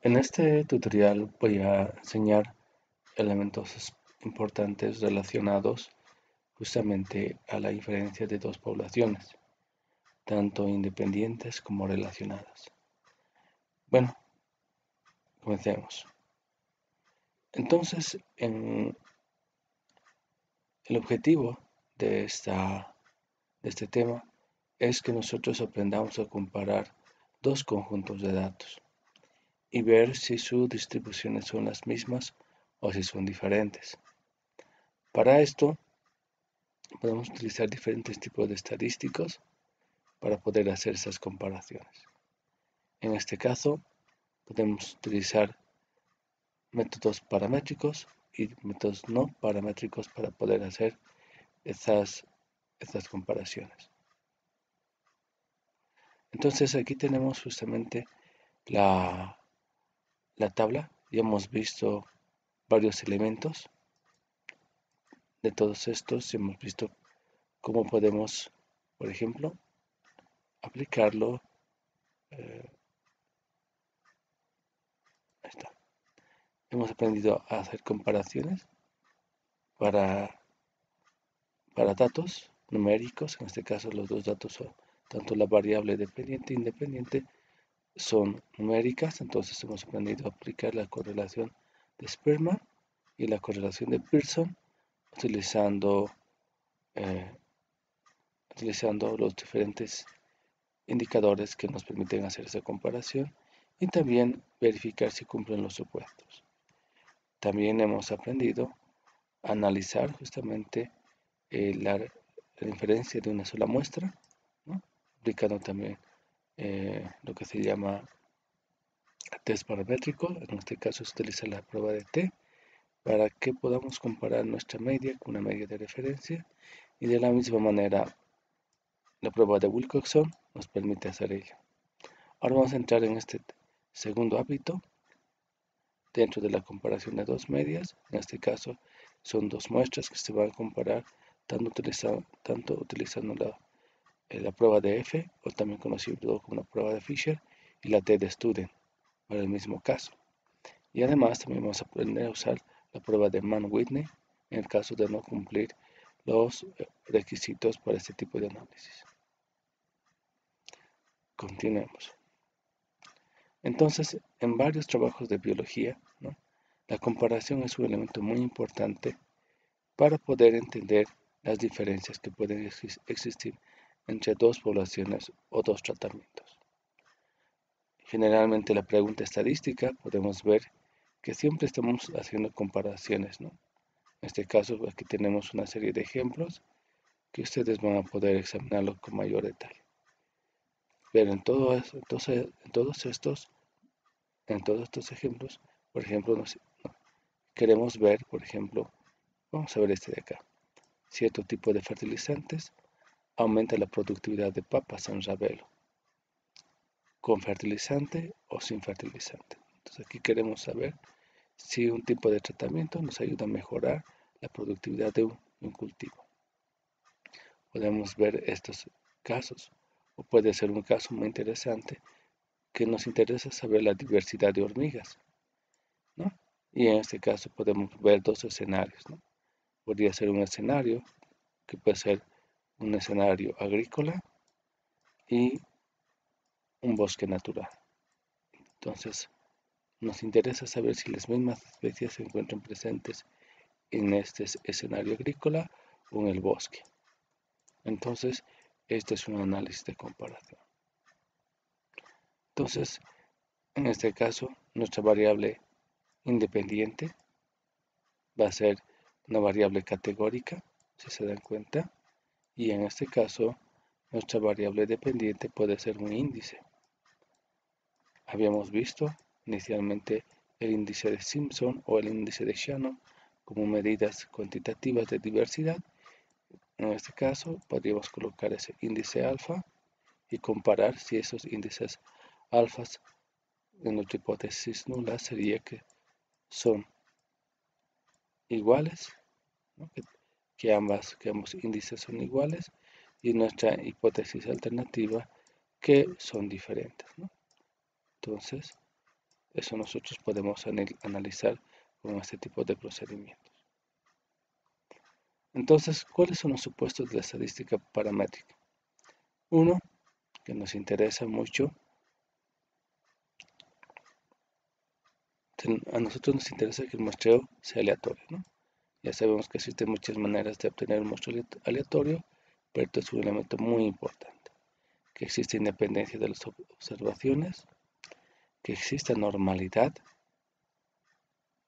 En este tutorial voy a enseñar elementos importantes relacionados justamente a la diferencia de dos poblaciones, tanto independientes como relacionadas. Bueno, comencemos. Entonces, el objetivo de este tema es que nosotros aprendamos a comparar dos conjuntos de datos y ver si sus distribuciones son las mismas o si son diferentes. Para esto, podemos utilizar diferentes tipos de estadísticos para poder hacer esas comparaciones. En este caso, podemos utilizar métodos paramétricos y métodos no paramétricos para poder hacer estas comparaciones. Entonces aquí tenemos justamente la tabla. Ya hemos visto varios elementos de todos estos. Hemos visto cómo podemos, por ejemplo, aplicarlo. Ahí está. Hemos aprendido a hacer comparaciones para, datos numéricos. En este caso, los dos datos son tanto la variable dependiente e independiente son numéricas. Entonces hemos aprendido a aplicar la correlación de Spearman y la correlación de Pearson eh, utilizando los diferentes indicadores que nos permiten hacer esa comparación y también verificar si cumplen los supuestos. También hemos aprendido a analizar justamente la inferencia de una sola muestra, ¿no? Aplicando también lo que se llama test paramétrico. En este caso se utiliza la prueba de T para que podamos comparar nuestra media con una media de referencia, y de la misma manera la prueba de Wilcoxon nos permite hacer ello. Ahora vamos a entrar en este segundo hábito dentro de la comparación de dos medias. En este caso son dos muestras que se van a comparar tanto utilizando la prueba de F, o también conocido como la prueba de Fisher, y la T de Student para el mismo caso. Y además también vamos a aprender a usar la prueba de Mann-Whitney en el caso de no cumplir los requisitos para este tipo de análisis. Continuemos. Entonces, en varios trabajos de biología, ¿no?, la comparación es un elemento muy importante para poder entender las diferencias que pueden existir entre dos poblaciones o dos tratamientos. Generalmente la pregunta estadística podemos ver que siempre estamos haciendo comparaciones, ¿no? En este caso aquí tenemos una serie de ejemplos que ustedes van a poder examinarlo con mayor detalle. Pero en todos estos ejemplos, por ejemplo, queremos ver, por ejemplo, vamos a ver este de acá. Cierto tipo de fertilizantes aumenta la productividad de papas en Ravelo, con fertilizante o sin fertilizante. Entonces aquí queremos saber si un tipo de tratamiento nos ayuda a mejorar la productividad de un cultivo. Podemos ver estos casos, o puede ser un caso muy interesante que nos interesa saber la diversidad de hormigas, ¿no? Y en este caso podemos ver dos escenarios, ¿no? Podría ser un escenario que puede ser un escenario agrícola y un bosque natural. Entonces, nos interesa saber si las mismas especies se encuentran presentes en este escenario agrícola o en el bosque. Entonces, este es un análisis de comparación. Entonces, en este caso, nuestra variable independiente va a ser una variable categórica, si se dan cuenta, y en este caso, nuestra variable dependiente puede ser un índice. Habíamos visto inicialmente el índice de Simpson o el índice de Shannon como medidas cuantitativas de diversidad. En este caso, podríamos colocar ese índice alfa y comparar si esos índices alfas en nuestra hipótesis nula sería que son iguales, ¿no?, que ambos índices son iguales, y nuestra hipótesis alternativa que son diferentes, ¿no? Entonces, Eso nosotros podemos analizar con este tipo de procedimientos. Entonces, ¿cuáles son los supuestos de la estadística paramétrica? Uno, que nos interesa mucho, a nosotros nos interesa que el muestreo sea aleatorio, ¿no? Ya sabemos que existen muchas maneras de obtener un muestreo aleatorio, pero esto es un elemento muy importante, que existe independencia de las observaciones, que exista normalidad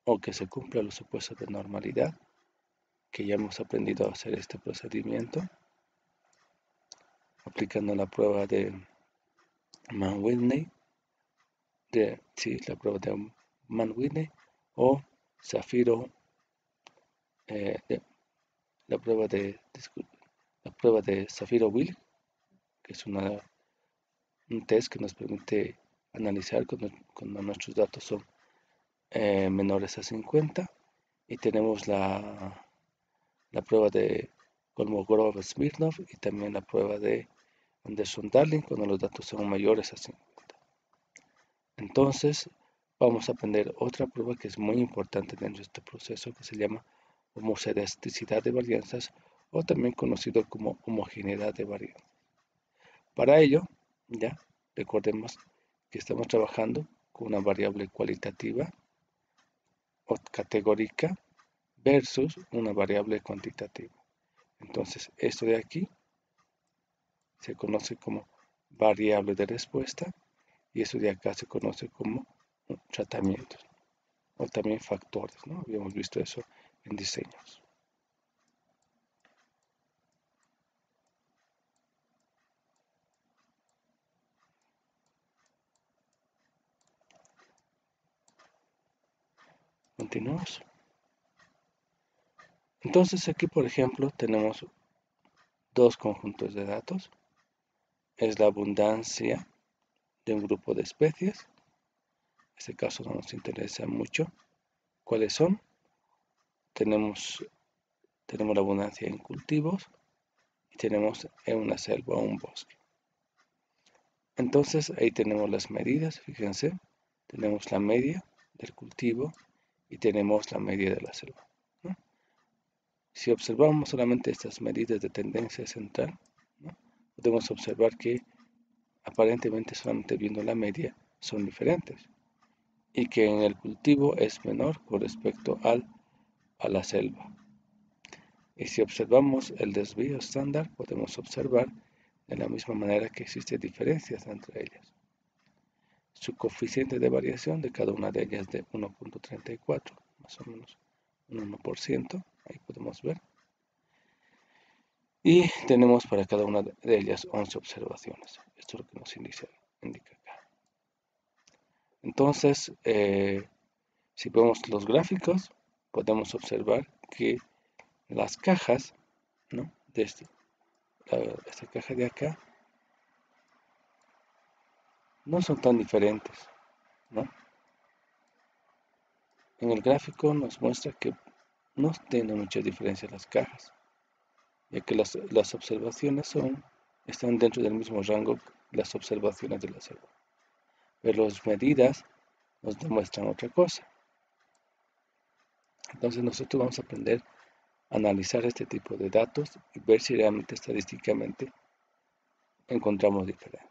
o que se cumplan los supuestos de normalidad, que ya hemos aprendido a hacer este procedimiento aplicando la prueba de Mann-Whitney, la prueba de Mann-Whitney o Zafiro, la prueba de Zafiro-Wilk, que es un test que nos permite analizar cuando nuestros datos son menores a 50, y tenemos la prueba de Kolmogorov-Smirnov y también la prueba de Anderson-Darling cuando los datos son mayores a 50. Entonces vamos a aprender otra prueba que es muy importante dentro de este proceso, que se llama homozeisticidad de varianzas, o también conocido como homogeneidad de varianzas. Para ello, ya recordemos que estamos trabajando con una variable cualitativa o categórica versus una variable cuantitativa. Entonces, esto de aquí se conoce como variable de respuesta y eso de acá se conoce como tratamientos o también factores, ¿no? Habíamos visto eso en diseños. Continuamos. Entonces aquí, por ejemplo, tenemos dos conjuntos de datos. Es la abundancia de un grupo de especies. En este caso no nos interesa mucho. ¿Cuáles son? Tenemos la abundancia en cultivos y tenemos en una selva o un bosque. Entonces ahí tenemos las medidas, fíjense, tenemos la media del cultivo y tenemos la media de la selva, ¿no? Si observamos solamente estas medidas de tendencia central, ¿no?, podemos observar que aparentemente solamente viendo la media son diferentes y que en el cultivo es menor con respecto a la selva. Y si observamos el desvío estándar, podemos observar de la misma manera que existen diferencias entre ellas. Su coeficiente de variación de cada una de ellas de 1.34, más o menos un 1%, ahí podemos ver. Y tenemos para cada una de ellas 11 observaciones. Esto es lo que nos indica acá. Entonces, si vemos los gráficos, podemos observar que las cajas, ¿no?, de esta caja de acá no son tan diferentes, ¿no? En el gráfico nos muestra que no tienen mucha diferencia las cajas, ya que las observaciones están dentro del mismo rango que las observaciones de la selva. Pero las medidas nos demuestran otra cosa. Entonces nosotros vamos a aprender a analizar este tipo de datos y ver si realmente estadísticamente encontramos diferencia.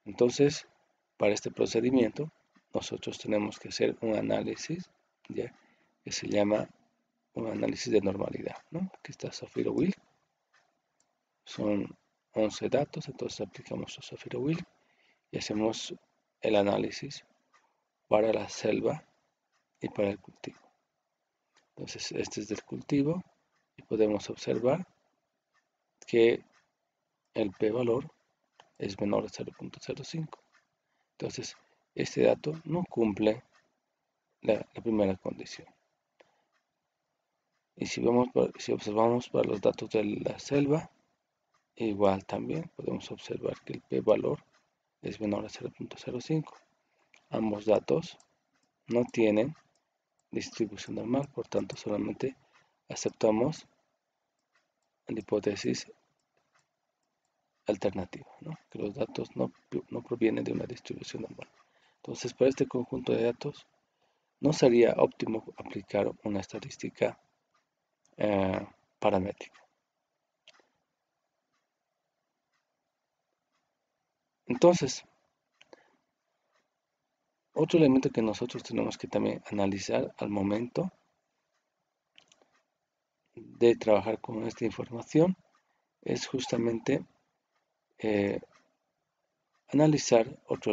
Entonces, para este procedimiento, nosotros tenemos que hacer un análisis, ¿ya?, que se llama un análisis de normalidad, ¿no? Aquí está Zafiro-Wilk. Son 11 datos, entonces aplicamos a Zafiro-Wilk y hacemos el análisis para la selva y para el cultivo. Entonces, este es del cultivo y podemos observar que el p-valor es menor a 0.05. Entonces, este dato no cumple la primera condición. Y si observamos para los datos de la selva, igual también podemos observar que el p-valor es menor a 0.05. Ambos datos no tienen distribución normal, por tanto solamente aceptamos la hipótesis alternativa, ¿no?, que los datos no provienen de una distribución normal. Entonces, para este conjunto de datos, no sería óptimo aplicar una estadística paramétrica. Entonces, otro elemento que nosotros tenemos que también analizar al momento de trabajar con esta información es justamente analizar otro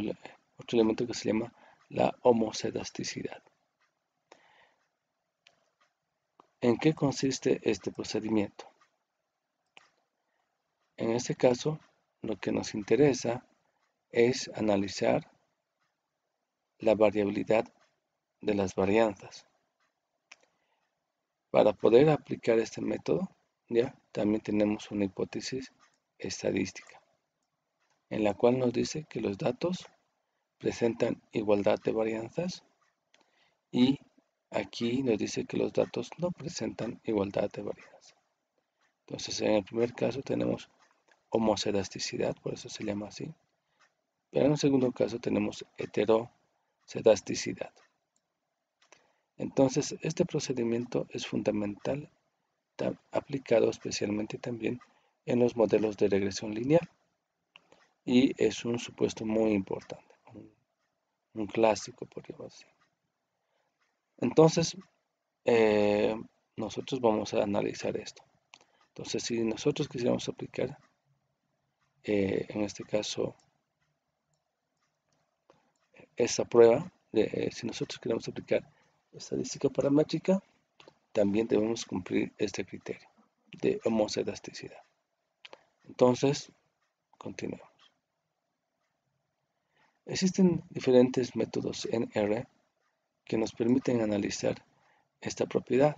elemento que se llama la homocedasticidad. ¿En qué consiste este procedimiento? En este caso, lo que nos interesa es analizar la variabilidad de las varianzas. Para poder aplicar este método, ya también tenemos una hipótesis estadística, en la cual nos dice que los datos presentan igualdad de varianzas y aquí nos dice que los datos no presentan igualdad de varianza. Entonces, en el primer caso tenemos homocedasticidad, por eso se llama así. Pero en el segundo caso tenemos heterocedasticidad. Entonces, este procedimiento es fundamental, aplicado especialmente también en los modelos de regresión lineal. Y es un supuesto muy importante, un clásico, podríamos decir. Entonces, nosotros vamos a analizar esto. Entonces, si nosotros quisiéramos aplicar, en este caso, esta prueba, si nosotros queremos aplicar estadística paramétrica, también debemos cumplir este criterio de homocedasticidad. Entonces, continuemos. Existen diferentes métodos en R que nos permiten analizar esta propiedad.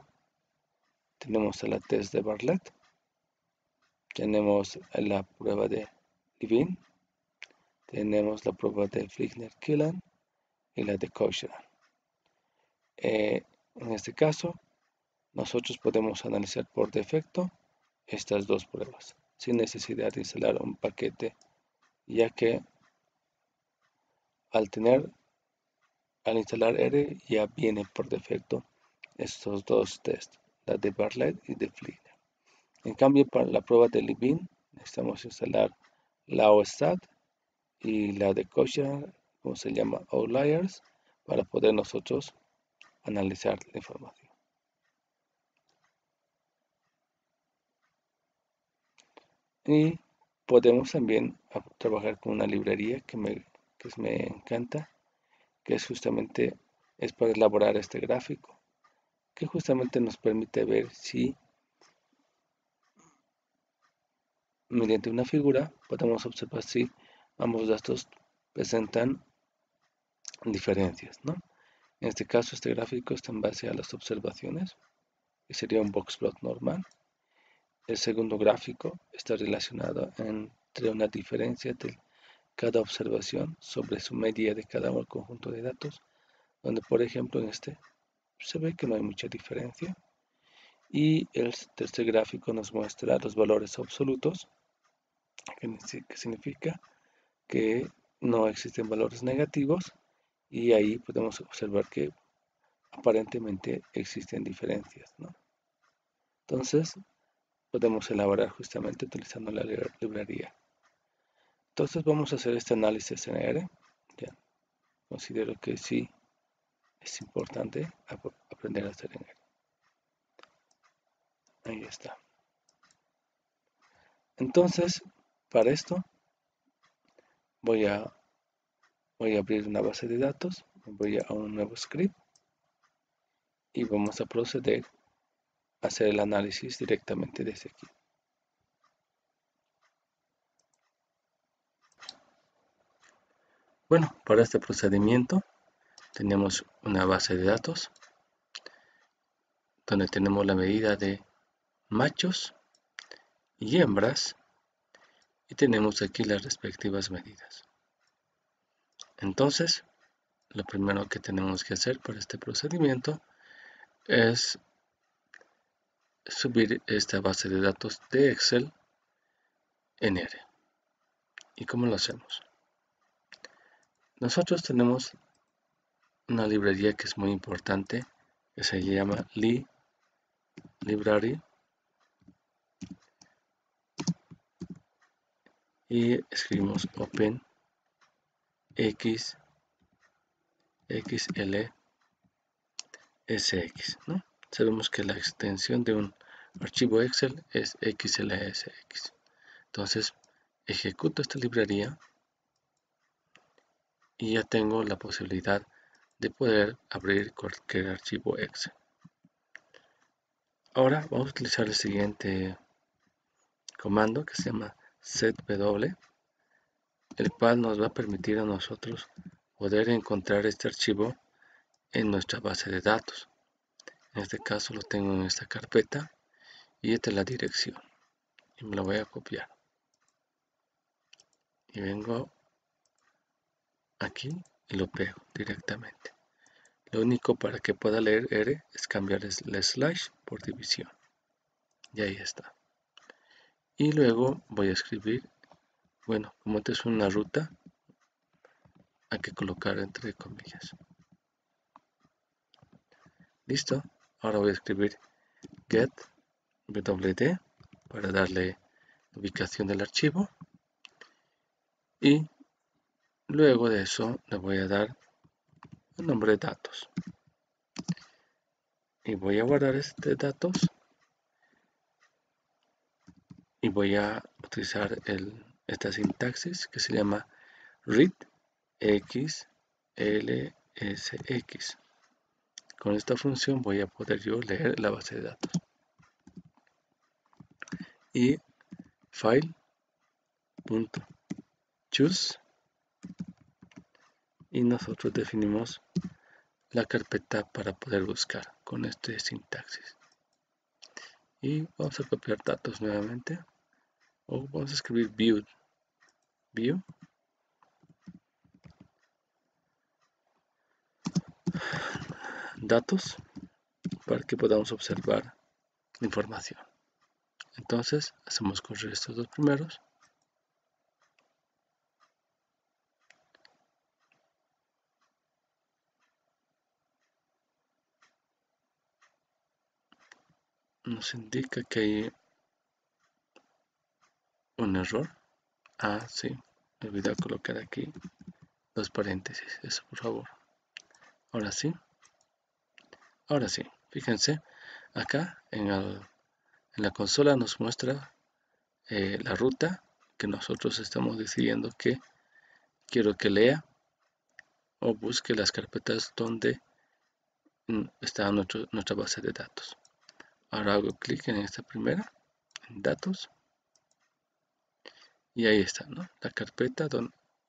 Tenemos la test de Bartlett, tenemos la prueba de Levine, tenemos la prueba de Flickner-Killen y la de Cochran. En este caso, nosotros podemos analizar por defecto estas dos pruebas, sin necesidad de instalar un paquete, ya que al instalar R ya viene por defecto estos dos tests, la de Bartlett y de Flickner. En cambio, para la prueba de Levine, necesitamos instalar la OSTAT y la de Cochran, como se llama, Outliers, para poder nosotros analizar la información. Y podemos también trabajar con una librería que me encanta, que es para elaborar este gráfico, que justamente nos permite ver si mediante una figura podemos observar si ambos datos presentan diferencias, ¿no? En este caso, este gráfico está en base a las observaciones, que sería un boxplot normal. El segundo gráfico está relacionado entre una diferencia de cada observación sobre su media de cada conjunto de datos, donde por ejemplo en este se ve que no hay mucha diferencia. Y el tercer gráfico nos muestra los valores absolutos, que significa que no existen valores negativos, y ahí podemos observar que aparentemente existen diferencias, ¿no? Entonces, podemos elaborar justamente utilizando la librería. Entonces, vamos a hacer este análisis en R. Ya, considero que sí es importante aprender a hacer en R. Ahí está. Entonces, para esto, voy a abrir una base de datos, voy a un nuevo script y vamos a proceder a hacer el análisis directamente desde aquí. Bueno, para este procedimiento tenemos una base de datos donde tenemos la medida de machos y hembras y tenemos aquí las respectivas medidas. Entonces, lo primero que tenemos que hacer para este procedimiento es subir esta base de datos de Excel en R. ¿Y cómo lo hacemos? Nosotros tenemos una librería que es muy importante, que se llama library, y escribimos open xlsx, ¿no? Sabemos que la extensión de un archivo Excel es xlsx. Entonces ejecuto esta librería y ya tengo la posibilidad de poder abrir cualquier archivo Excel. Ahora vamos a utilizar el siguiente comando que se llama setw, el cual nos va a permitir a nosotros poder encontrar este archivo en nuestra base de datos. En este caso lo tengo en esta carpeta y esta es la dirección y me lo voy a copiar y vengo aquí y lo pego directamente. Lo único para que pueda leer R es cambiar el slash por división y ahí está. Y luego voy a escribir, bueno, como esta es una ruta, hay que colocar entre comillas. Listo. Ahora voy a escribir get wd para darle ubicación del archivo y luego de eso le voy a dar el nombre de datos y voy a guardar este datos y voy a utilizar esta sintaxis que se llama read xlsx. Con esta función voy a poder yo leer la base de datos y file.choose y nosotros definimos la carpeta para poder buscar con este sintaxis. Y vamos a copiar datos nuevamente o vamos a escribir view datos para que podamos observar la información. Entonces hacemos correr estos dos primeros nos indica que hay un error. Sí, me olvidé colocar aquí los paréntesis, eso por favor. Ahora sí, fíjense, acá en la consola nos muestra la ruta que nosotros estamos decidiendo que quiero que lea o busque las carpetas donde está nuestra base de datos. Ahora hago clic en esta primera, en datos, y ahí está, ¿no? La carpeta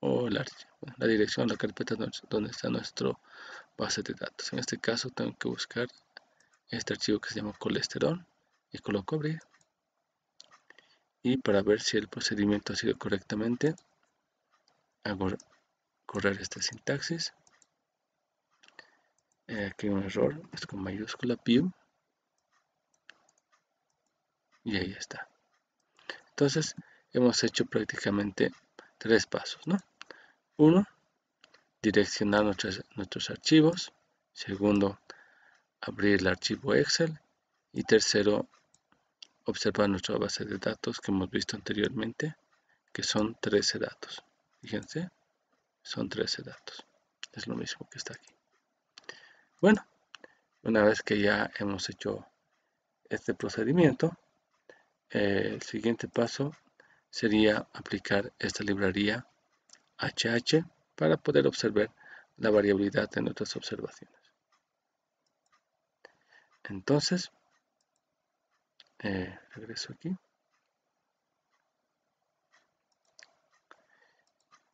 o la dirección de la carpeta donde está nuestra base de datos. En este caso tengo que buscar este archivo que se llama colesterol y coloco abrir. Y para ver si el procedimiento ha sido correctamente, hago correr esta sintaxis. Aquí hay un error, es con mayúscula view. Y ahí está. Entonces hemos hecho prácticamente 3 pasos, ¿no? 1, direccionar nuestros archivos. Segundo, abrir el archivo Excel. Y tercero, observar nuestra base de datos que hemos visto anteriormente, que son 13 datos. Fíjense, son 13 datos. Es lo mismo que está aquí. Bueno, una vez que ya hemos hecho este procedimiento, el siguiente paso sería aplicar esta librería HH para poder observar la variabilidad de nuestras observaciones. Entonces, regreso aquí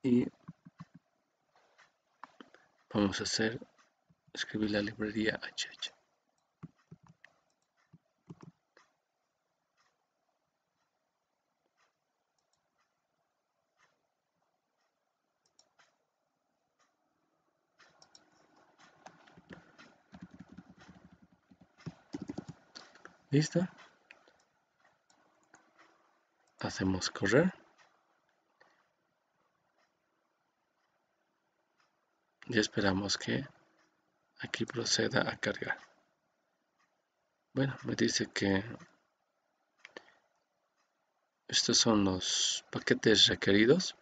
y vamos a escribir la librería HH. ¿Listo? Hacemos correr. Y esperamos que aquí proceda a cargar. Bueno, me dice que estos son los paquetes requeridos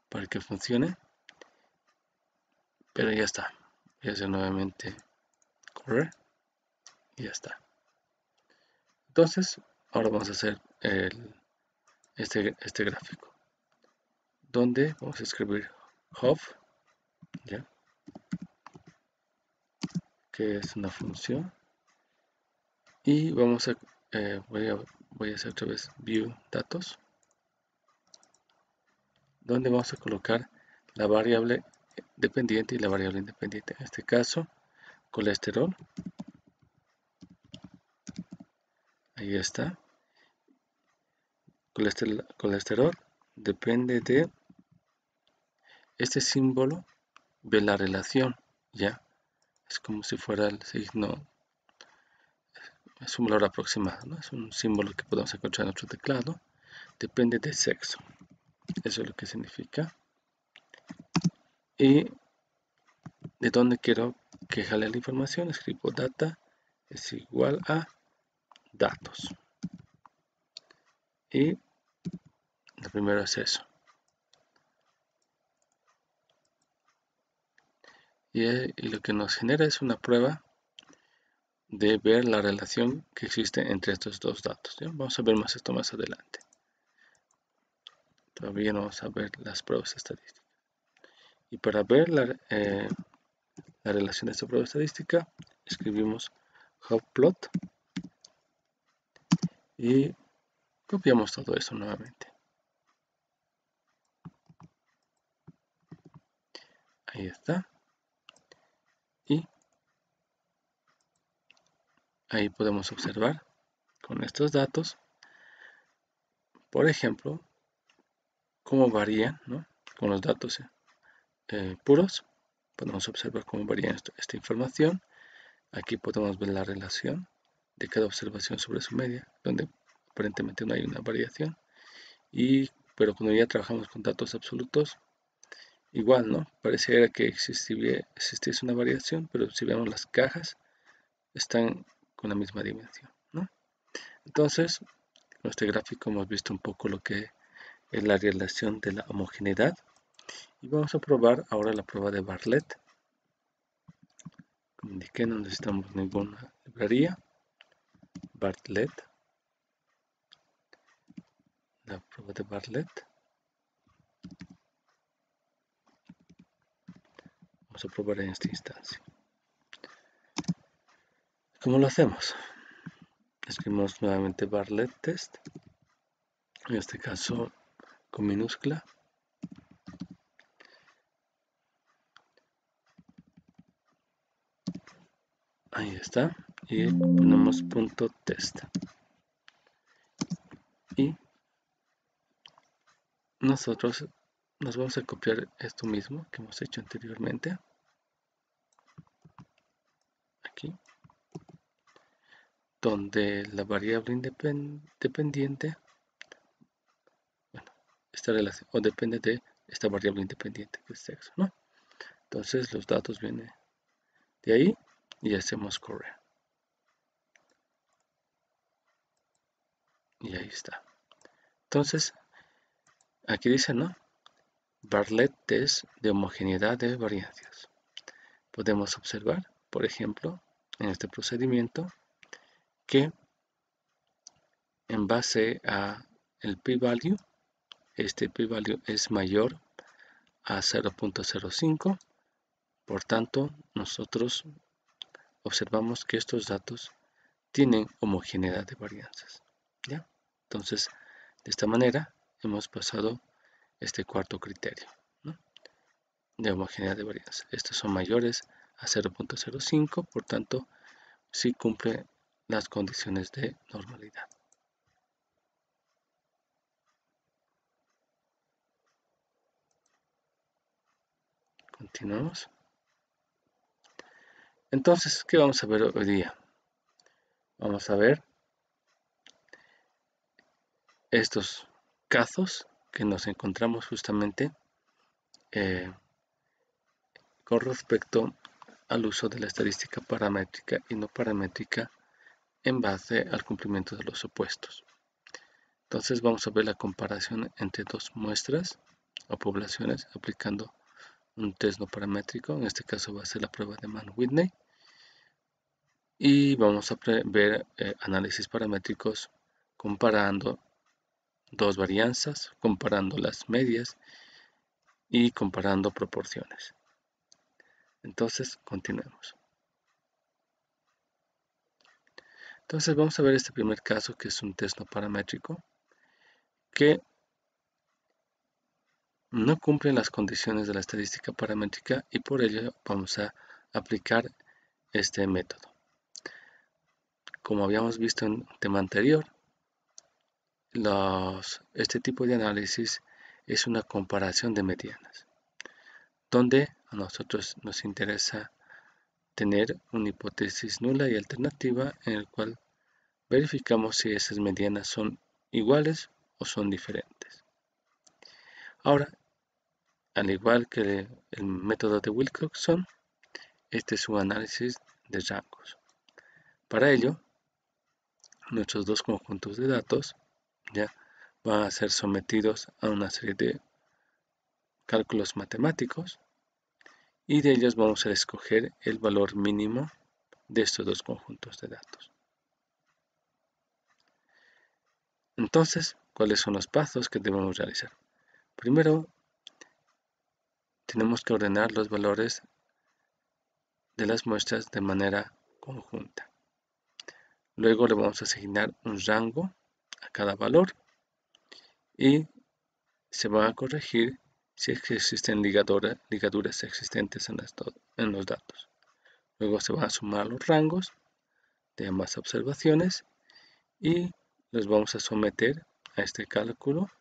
para que funcione, pero ya está. Voy a hacer nuevamente correr y ya está. Entonces, ahora vamos a hacer este gráfico, donde vamos a escribir hov, ¿ya? Que es una función, y vamos a voy a hacer otra vez view datos, donde vamos a colocar la variable dependiente y la variable independiente. En este caso, colesterol, ahí está. Colesterol depende de este símbolo de la relación, ya. Es como si fuera el signo, es un valor aproximado, ¿no? Es un símbolo que podemos encontrar en nuestro teclado. Depende de sexo, eso es lo que significa. Y de dónde quiero que jale la información, escribo data es igual a datos. Y lo primero es eso. Y lo que nos genera es una prueba de ver la relación que existe entre estos dos datos, ¿ya? Vamos a ver más esto más adelante. Todavía no vamos a ver las pruebas estadísticas. Y para ver la relación de esta prueba estadística, escribimos hopplot y copiamos todo eso nuevamente. Ahí está. Y ahí podemos observar con estos datos, por ejemplo, cómo varían, ¿no? Con los datos puros. Podemos observar cómo varía esta información. Aquí podemos ver la relación de cada observación sobre su media, donde aparentemente no hay una variación. Pero cuando ya trabajamos con datos absolutos, igual, ¿no? Pareciera que existiese una variación, pero si vemos las cajas, están con la misma dimensión, ¿no? Entonces, en este gráfico hemos visto un poco lo que es la relación de la homogeneidad. Y vamos a probar ahora la prueba de Bartlett. Como indiqué, no necesitamos ninguna librería. Bartlett. La prueba de Bartlett. Vamos a probar en esta instancia. ¿Cómo lo hacemos? Escribimos nuevamente Bartlett test. En este caso con minúscula. Ahí está. Y ponemos punto test. Y nosotros nos vamos a copiar esto mismo que hemos hecho anteriormente. Aquí. Donde la variable dependiente, bueno, esta relación, o depende de esta variable independiente que es sexo, ¿no? Entonces los datos vienen de ahí y hacemos correr. Y ahí está. Entonces, aquí dice, ¿no? Bartlett test de homogeneidad de variancias. Podemos observar, por ejemplo, en este procedimiento, que en base a el p-value, este p-value es mayor a 0.05, por tanto, nosotros observamos que estos datos tienen homogeneidad de varianzas, ¿ya? Entonces, de esta manera hemos pasado este cuarto criterio, ¿no? De homogeneidad de varianza. Estos son mayores a 0.05, por tanto, sí cumple las condiciones de normalidad. Continuamos. Entonces, ¿qué vamos a ver hoy día? Vamos a ver estos casos que nos encontramos justamente con respecto al uso de la estadística paramétrica y no paramétrica en base al cumplimiento de los supuestos. Entonces vamos a ver la comparación entre dos muestras o poblaciones aplicando un test no paramétrico. En este caso va a ser la prueba de Mann-Whitney. Y vamos a ver análisis paramétricos comparando dos varianzas, comparando las medias y comparando proporciones. Entonces, continuemos. Entonces vamos a ver este primer caso, que es un test no paramétrico, que no cumple las condiciones de la estadística paramétrica y por ello vamos a aplicar este método. Como habíamos visto en un tema anterior, este tipo de análisis es una comparación de medianas, donde a nosotros nos interesa tener una hipótesis nula y alternativa en el cual verificamos si esas medianas son iguales o son diferentes. Ahora, al igual que el método de Wilcoxon, este es un análisis de rangos. Para ello, nuestros dos conjuntos de datos ya van a ser sometidos a una serie de cálculos matemáticos y de ellos vamos a escoger el valor mínimo de estos dos conjuntos de datos. Entonces, ¿cuáles son los pasos que debemos realizar? Primero, tenemos que ordenar los valores de las muestras de manera conjunta. Luego le vamos a asignar un rango a cada valor y se van a corregir si existen ligaduras existentes en los datos. Luego se van a sumar los rangos de ambas observaciones y los vamos a someter a este cálculo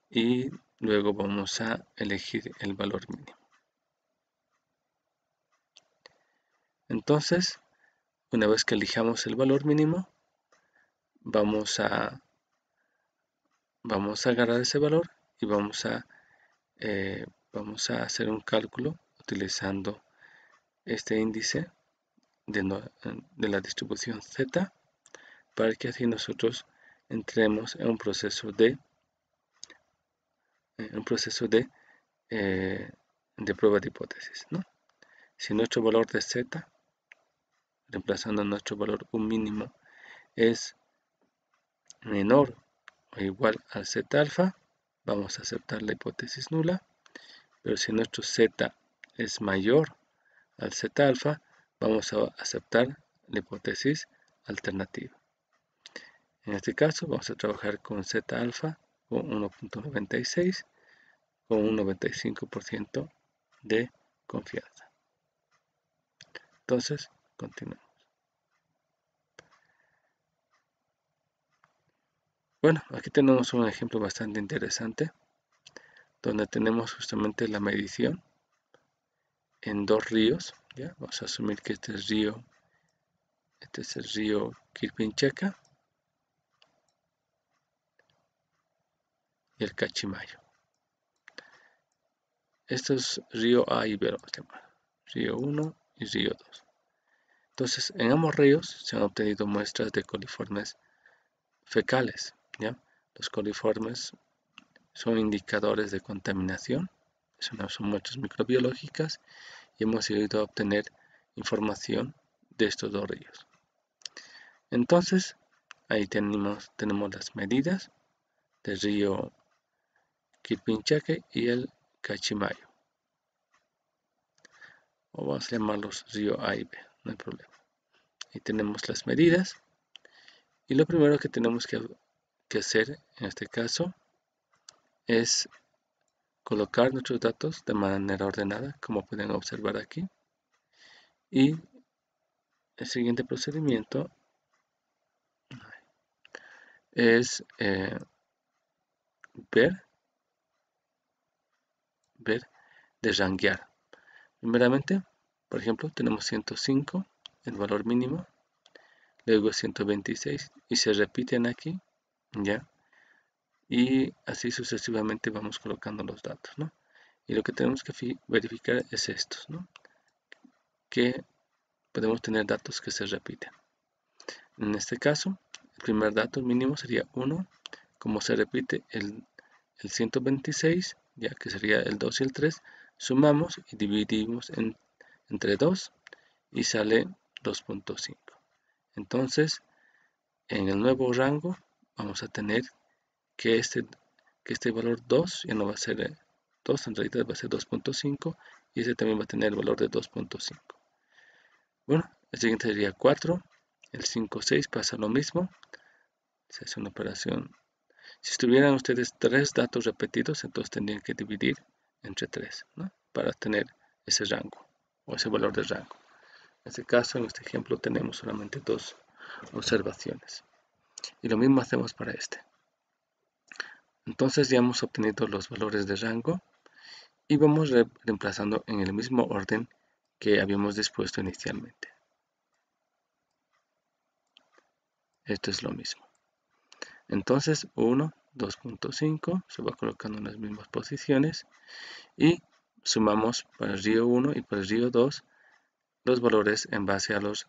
y luego vamos a elegir el valor mínimo. Entonces, una vez que elijamos el valor mínimo, vamos a agarrar ese valor y vamos a hacer un cálculo utilizando este índice de la distribución Z para que así nosotros entremos en un proceso de prueba de hipótesis, ¿no? Si nuestro valor de Z, reemplazando nuestro valor un mínimo, es menor o igual al Z alfa, vamos a aceptar la hipótesis nula, pero si nuestro Z es mayor al Z alfa, vamos a aceptar la hipótesis alternativa. En este caso vamos a trabajar con Z alfa con 1.96 con un 95% de confianza. Entonces, continuamos. Bueno, aquí tenemos un ejemplo bastante interesante donde tenemos justamente la medición en dos ríos. ¿ya? Vamos a asumir que este es el río Quirpinchaca y el Cachimayo. Esto es río A y B, vamos a llamar. Río 1 y río 2. Entonces, en ambos ríos se han obtenido muestras de coliformes fecales. ¿ya? Los coliformes son indicadores de contaminación, son muestras microbiológicas y hemos ido a obtener información de estos dos ríos. Entonces, ahí tenemos las medidas del río Quirpinchaque y el Cachimayo. O vamos a llamarlos río A y B, no hay problema. Ahí tenemos las medidas y lo primero que tenemos que hacer en este caso es colocar nuestros datos de manera ordenada, como pueden observar aquí. Y el siguiente procedimiento es ver de ranguear. Primeramente, por ejemplo, tenemos 105, el valor mínimo, luego 126 y se repiten aquí, ¿ya? Y así sucesivamente vamos colocando los datos, ¿no? Y lo que tenemos que verificar es estos, ¿no? Que podemos tener datos que se repiten. En este caso, el primer dato mínimo sería 1. Como se repite el 126, ya que sería el 2 y el 3, sumamos y dividimos entre 2 y sale 2.5. Entonces, en el nuevo rango vamos a tener que este valor 2 ya no va a ser 2, en realidad va a ser 2.5 y ese también va a tener el valor de 2.5. Bueno, el siguiente sería 4, el 5, 6 pasa lo mismo, se hace una operación. Si tuvieran ustedes 3 datos repetidos, entonces tendrían que dividir entre 3, ¿no? Para tener ese rango o ese valor de rango. En este caso, en este ejemplo, tenemos solamente 2 observaciones. Y lo mismo hacemos para este. Entonces ya hemos obtenido los valores de rango y vamos reemplazando en el mismo orden que habíamos dispuesto inicialmente. Esto es lo mismo. Entonces 1, 2.5 se va colocando en las mismas posiciones y sumamos para el río 1 y para el río 2 los valores en base a los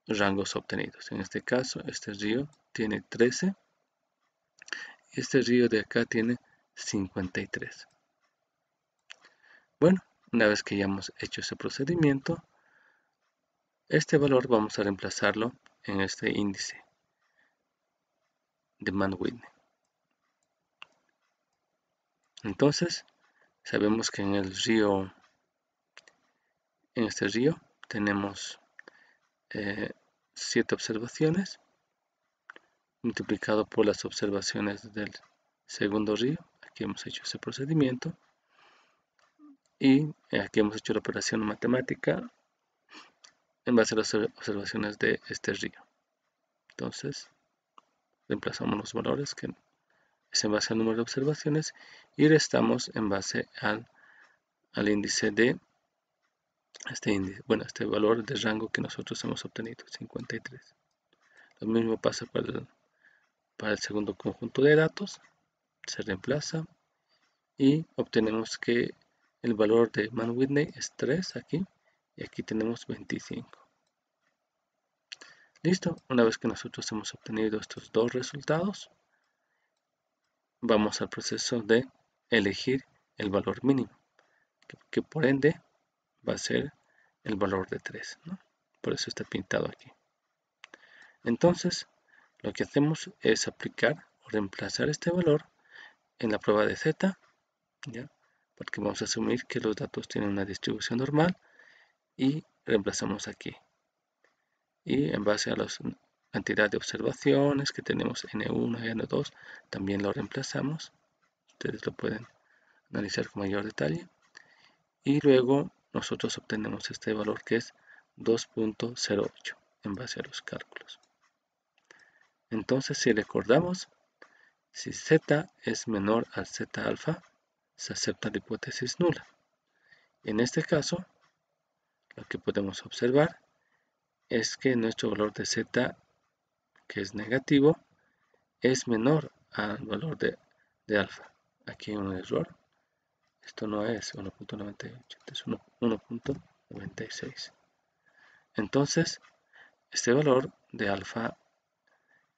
rangos obtenidos. En este caso, este río tiene 13 y este río de acá tiene 53. Bueno, una vez que ya hemos hecho ese procedimiento, este valor vamos a reemplazarlo en este índice de Mann-Whitney. Entonces, sabemos que en este río tenemos 7 observaciones multiplicado por las observaciones del segundo río. Aquí hemos hecho ese procedimiento y aquí hemos hecho la operación matemática en base a las observaciones de este río. Entonces, reemplazamos los valores que es en base al número de observaciones y restamos en base al índice de este valor de rango que nosotros hemos obtenido, 53. Lo mismo pasa para el segundo conjunto de datos, se reemplaza y obtenemos que el valor de Mann-Whitney es 3 aquí y aquí tenemos 25. Listo, una vez que nosotros hemos obtenido estos dos resultados, vamos al proceso de elegir el valor mínimo, que por ende va a ser el valor de 3, ¿no? Por eso está pintado aquí. Entonces, lo que hacemos es aplicar o reemplazar este valor en la prueba de z, ¿ya? Porque vamos a asumir que los datos tienen una distribución normal y reemplazamos aquí. Y en base a la cantidad de observaciones que tenemos N1 y N2, también lo reemplazamos. Ustedes lo pueden analizar con mayor detalle. Y luego nosotros obtenemos este valor que es 2.08 en base a los cálculos. Entonces, si recordamos, si z es menor al z alfa, se acepta la hipótesis nula. En este caso, lo que podemos observar es que nuestro valor de z, que es negativo, es menor al valor de alfa. Aquí hay un error. Esto no es 1.98, es 1.96. Entonces, este valor de alfa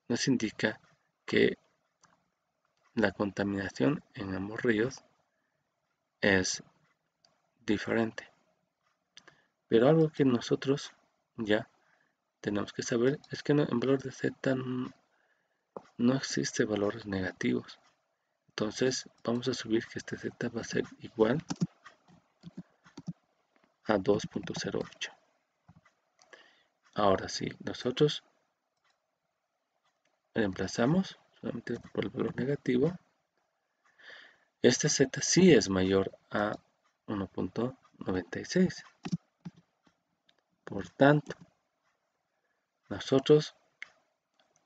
nos indica que la contaminación en ambos ríos es diferente. Pero algo que nosotros ya tenemos que saber es que en valor de z no existe valores negativos. Entonces vamos a subir que este z va a ser igual a 2.08. Ahora sí, nosotros reemplazamos solamente por el valor negativo. Este z sí es mayor a 1.96. Por tanto, nosotros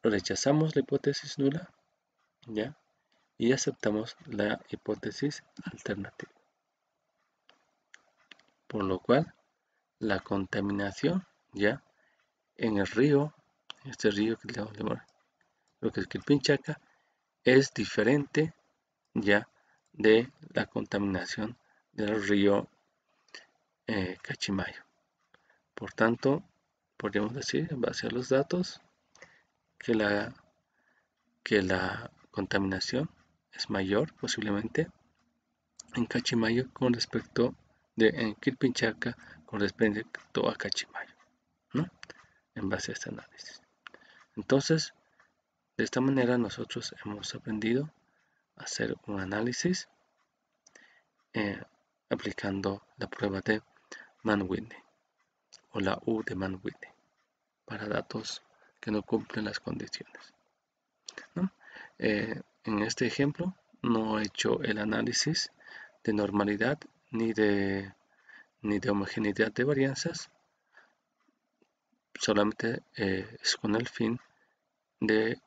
rechazamos la hipótesis nula, ¿ya? Y aceptamos la hipótesis alternativa. Por lo cual, la contaminación ya en el río, este río que le vamos a llamar lo que es Quilpinchaca, es diferente ya de la contaminación del río Cachimayo. Por tanto, podríamos decir, en base a los datos, que la contaminación es mayor posiblemente en Cachimayo con respecto en Quirpinchaca con respecto a Cachimayo, ¿no? En base a este análisis. Entonces, de esta manera nosotros hemos aprendido a hacer un análisis aplicando la prueba de Mann-Whitney o la U de Mann-Whitney para datos que no cumplen las condiciones, ¿no? En este ejemplo no he hecho el análisis de normalidad ni de homogeneidad de varianzas, solamente es con el fin de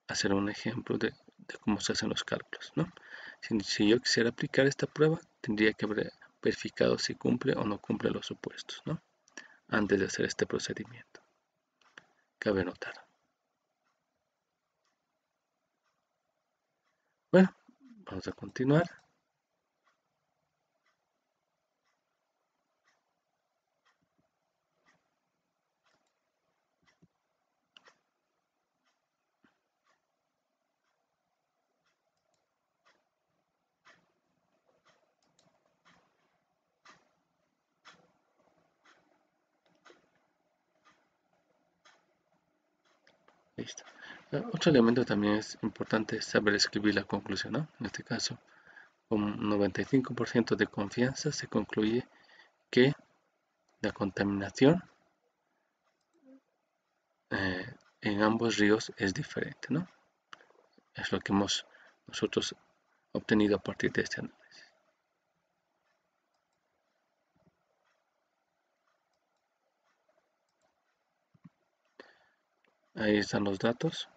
hacer un ejemplo de cómo se hacen los cálculos, ¿no? Si yo quisiera aplicar esta prueba, tendría que haber verificado si cumple o no cumple los supuestos, ¿no? Antes de hacer este procedimiento. Cabe notar. Bueno, vamos a continuar. Listo. Otro elemento también es importante saber escribir la conclusión, ¿no? En este caso, con 95% de confianza se concluye que la contaminación en ambos ríos es diferente, ¿no? Es lo que hemos nosotros obtenido a partir de este análisis. Ahí están los datos.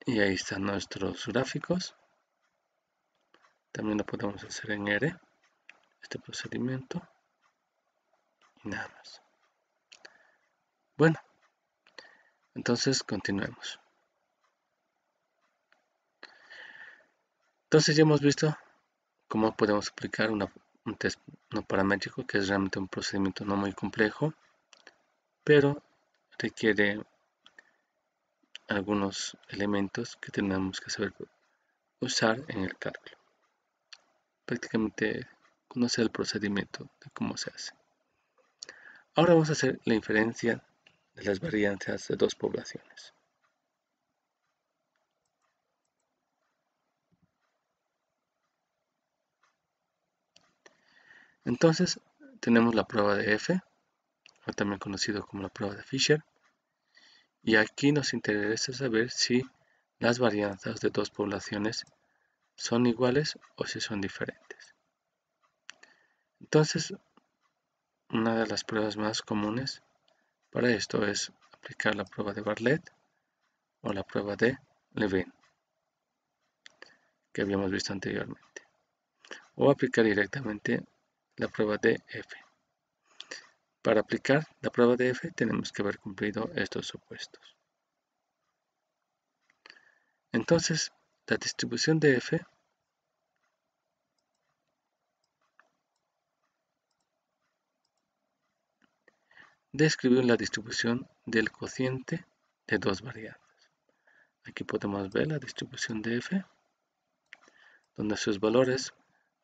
Y ahí están nuestros gráficos. También lo podemos hacer en R, este procedimiento. Y nada más. Bueno, entonces continuemos. Entonces ya hemos visto cómo podemos aplicar un test no paramétrico, que es realmente un procedimiento no muy complejo, pero requiere algunos elementos que tenemos que saber usar en el cálculo. Prácticamente conocer el procedimiento de cómo se hace. Ahora vamos a hacer la inferencia de las varianzas de dos poblaciones. Entonces, tenemos la prueba de F, o también conocido como la prueba de Fisher, y aquí nos interesa saber si las varianzas de dos poblaciones son iguales o si son diferentes. Entonces, una de las pruebas más comunes para esto es aplicar la prueba de Bartlett o la prueba de Levene, que habíamos visto anteriormente, o aplicar directamente la prueba de F. Para aplicar la prueba de F tenemos que haber cumplido estos supuestos. Entonces, la distribución de F describe la distribución del cociente de dos varianzas. Aquí podemos ver la distribución de F, donde sus valores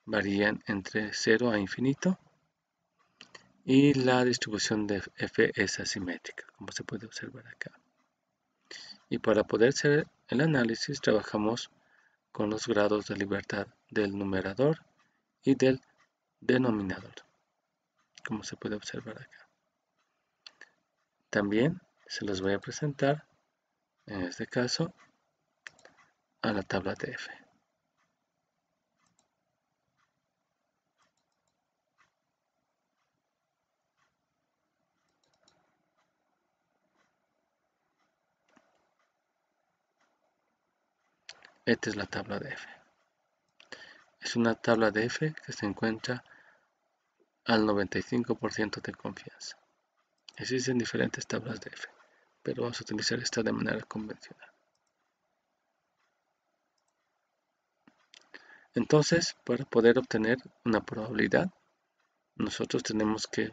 varían entre 0 a infinito, y la distribución de F es asimétrica, como se puede observar acá. Y para poder hacer el análisis trabajamos con los grados de libertad del numerador y del denominador, como se puede observar acá. También se los voy a presentar, en este caso, a la tabla de F. Esta es la tabla de F. Es una tabla de F que se encuentra al 95% de confianza. Existen diferentes tablas de F, pero vamos a utilizar esta de manera convencional. Entonces, para poder obtener una probabilidad, nosotros tenemos que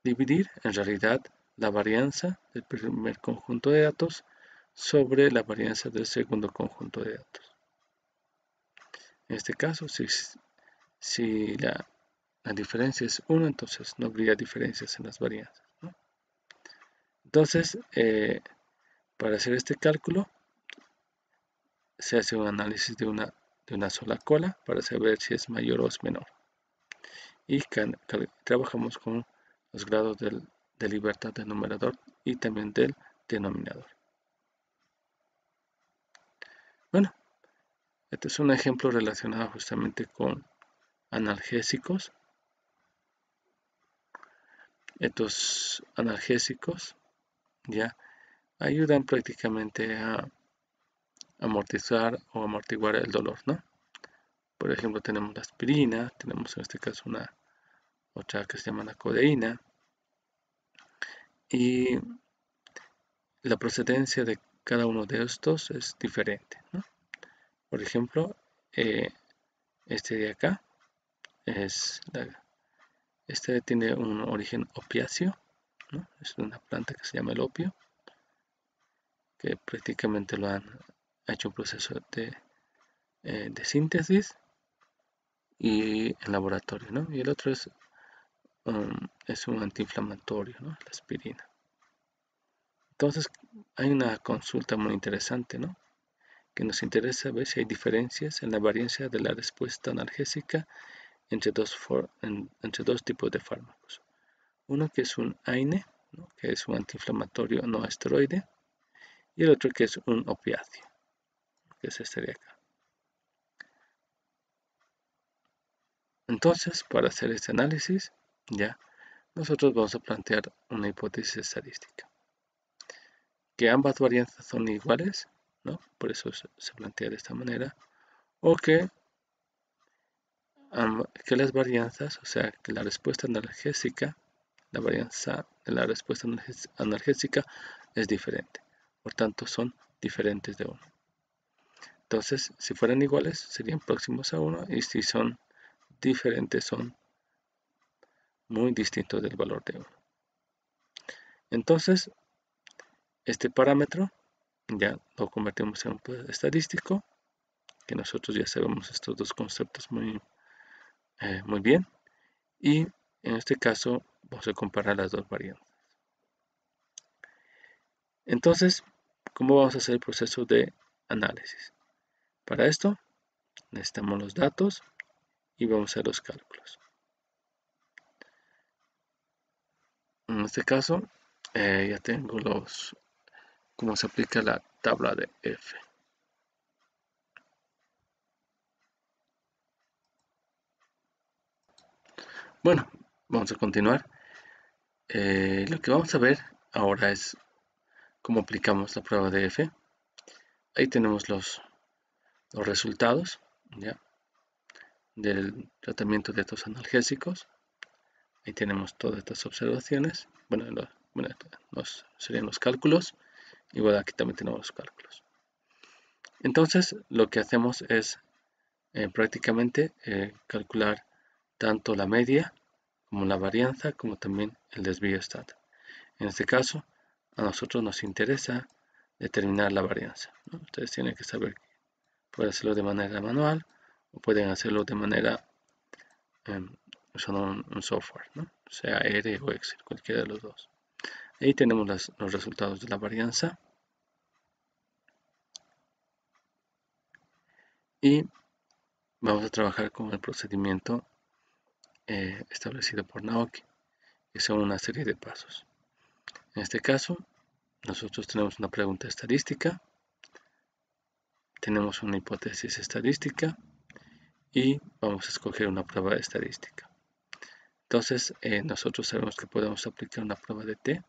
dividir en realidad la varianza del primer conjunto de datos sobre la varianza del segundo conjunto de datos. En este caso, si la diferencia es 1, entonces no habría diferencias en las varianzas, ¿no? Entonces, para hacer este cálculo, se hace un análisis de una sola cola para saber si es mayor o es menor. Y trabajamos con los grados de libertad del numerador y también del denominador. Bueno, este es un ejemplo relacionado justamente con analgésicos. Estos analgésicos ya ayudan prácticamente a amortizar o amortiguar el dolor, ¿no? Por ejemplo, tenemos la aspirina, tenemos en este caso otra que se llama la codeína, y la procedencia de cada uno de estos es diferente, ¿no? Por ejemplo, este de acá este tiene un origen opiáceo, ¿no? Es una planta que se llama el opio, que prácticamente lo han hecho un proceso de síntesis y en laboratorio, ¿no? Y el otro es un antiinflamatorio, ¿no? La aspirina. Entonces hay una consulta muy interesante, ¿no? Que nos interesa ver si hay diferencias en la variancia de la respuesta analgésica entre dos tipos de fármacos. Uno que es un AINE, ¿no? Que es un antiinflamatorio no esteroide, y el otro que es un opiáceo, que es este de acá. Entonces, para hacer este análisis, ya nosotros vamos a plantear una hipótesis estadística. Que ambas varianzas son iguales, ¿no? Por eso se plantea de esta manera. O que las varianzas, o sea, que la respuesta analgésica, la varianza de la respuesta analgésica es diferente. Por tanto, son diferentes de 1. Entonces, si fueran iguales, serían próximos a 1. Y si son diferentes, son muy distintos del valor de 1. Entonces, este parámetro ya lo convertimos en un poder estadístico, que nosotros ya sabemos estos dos conceptos muy bien. Y en este caso, vamos a comparar las dos variantes. Entonces, ¿cómo vamos a hacer el proceso de análisis? Para esto, necesitamos los datos y vamos a hacer los cálculos. En este caso, ya tengo cómo se aplica la tabla de F. Bueno, vamos a continuar. Lo que vamos a ver ahora es cómo aplicamos la prueba de F. Ahí tenemos los resultados, ¿ya?, del tratamiento de estos analgésicos. Ahí tenemos todas estas observaciones. Bueno, serían los cálculos. Igual aquí también tenemos los cálculos. Entonces, lo que hacemos es prácticamente calcular tanto la media como la varianza, como también el desvío estándar. En este caso, a nosotros nos interesa determinar la varianza, ¿no? Ustedes tienen que saber, pueden hacerlo de manera manual o pueden hacerlo de manera usando un software, ¿no? Sea R o Excel, cualquiera de los dos. Ahí tenemos los resultados de la varianza. Y vamos a trabajar con el procedimiento establecido por Naoki, que son una serie de pasos. En este caso, nosotros tenemos una pregunta estadística, tenemos una hipótesis estadística y vamos a escoger una prueba estadística. Entonces, nosotros sabemos que podemos aplicar una prueba de T,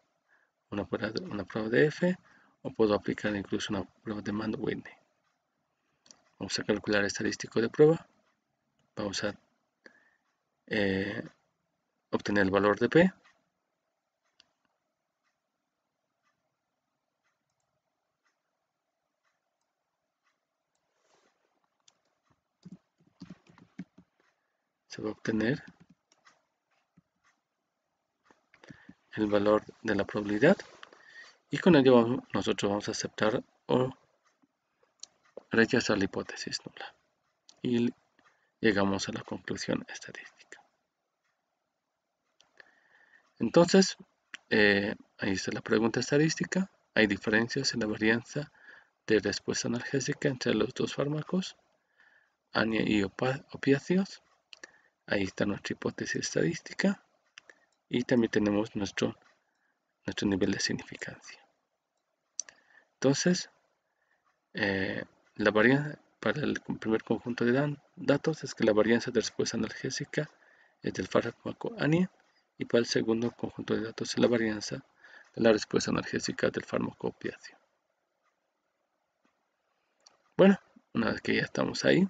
una prueba de F, o puedo aplicar incluso una prueba de Mann-Whitney. Vamos a calcular el estadístico de prueba. Vamos a obtener el valor de P. se va a obtener el valor de la probabilidad y con ello nosotros vamos a aceptar o rechazar la hipótesis nula y llegamos a la conclusión estadística. Entonces, ahí está la pregunta estadística. Hay diferencias en la varianza de respuesta analgésica entre los dos fármacos, ANIA y opiáceos. Ahí está nuestra hipótesis estadística y también tenemos nuestro nivel de significancia. Entonces, la varianza para el primer conjunto de datos es que la varianza de respuesta analgésica es del fármaco ANIA, y para el segundo conjunto de datos es la varianza de la respuesta analgésica del fármaco opiáceo. Bueno, una vez que ya estamos ahí,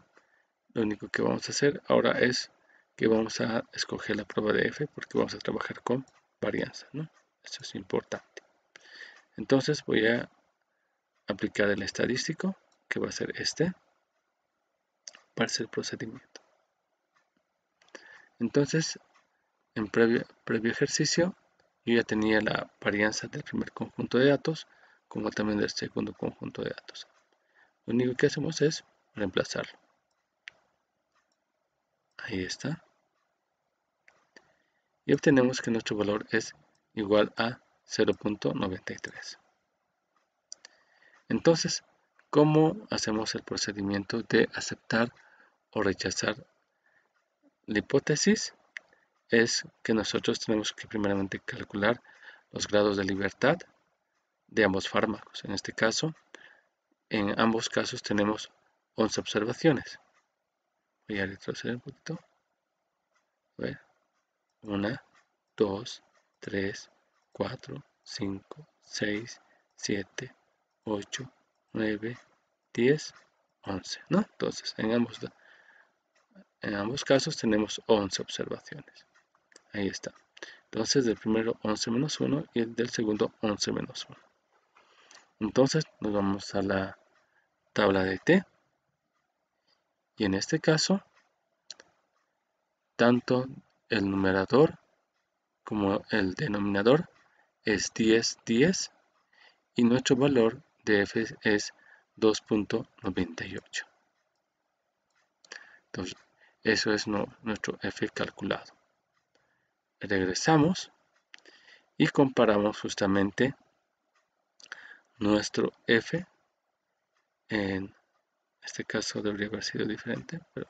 lo único que vamos a hacer ahora es que vamos a escoger la prueba de F porque vamos a trabajar con varianza, ¿no? Esto es importante. Entonces voy a aplicar el estadístico, que va a ser este, para hacer el procedimiento. Entonces, en previo ejercicio, yo ya tenía la varianza del primer conjunto de datos, como también del segundo conjunto de datos. Lo único que hacemos es reemplazarlo. Ahí está. Y obtenemos que nuestro valor es igual a 0.93. Entonces, ¿cómo hacemos el procedimiento de aceptar o rechazar la hipótesis? Es que nosotros tenemos que primeramente calcular los grados de libertad de ambos fármacos. En este caso, en ambos casos tenemos 11 observaciones. Voy a retroceder un poquito. A ver. 1, 2, 3, 4, 5, 6, 7, 8, 9, 10, 11, ¿no? Entonces, en ambos casos tenemos 11 observaciones. Ahí está. Entonces, del primero 11 menos 1 y del segundo 11 menos 1. Entonces, nos vamos a la tabla de T. Y en este caso, tanto el numerador como el denominador es 10, 10. Y nuestro valor de F es 2.98. Entonces, eso es nuestro F calculado. Regresamos y comparamos justamente nuestro F. En este caso debería haber sido diferente, pero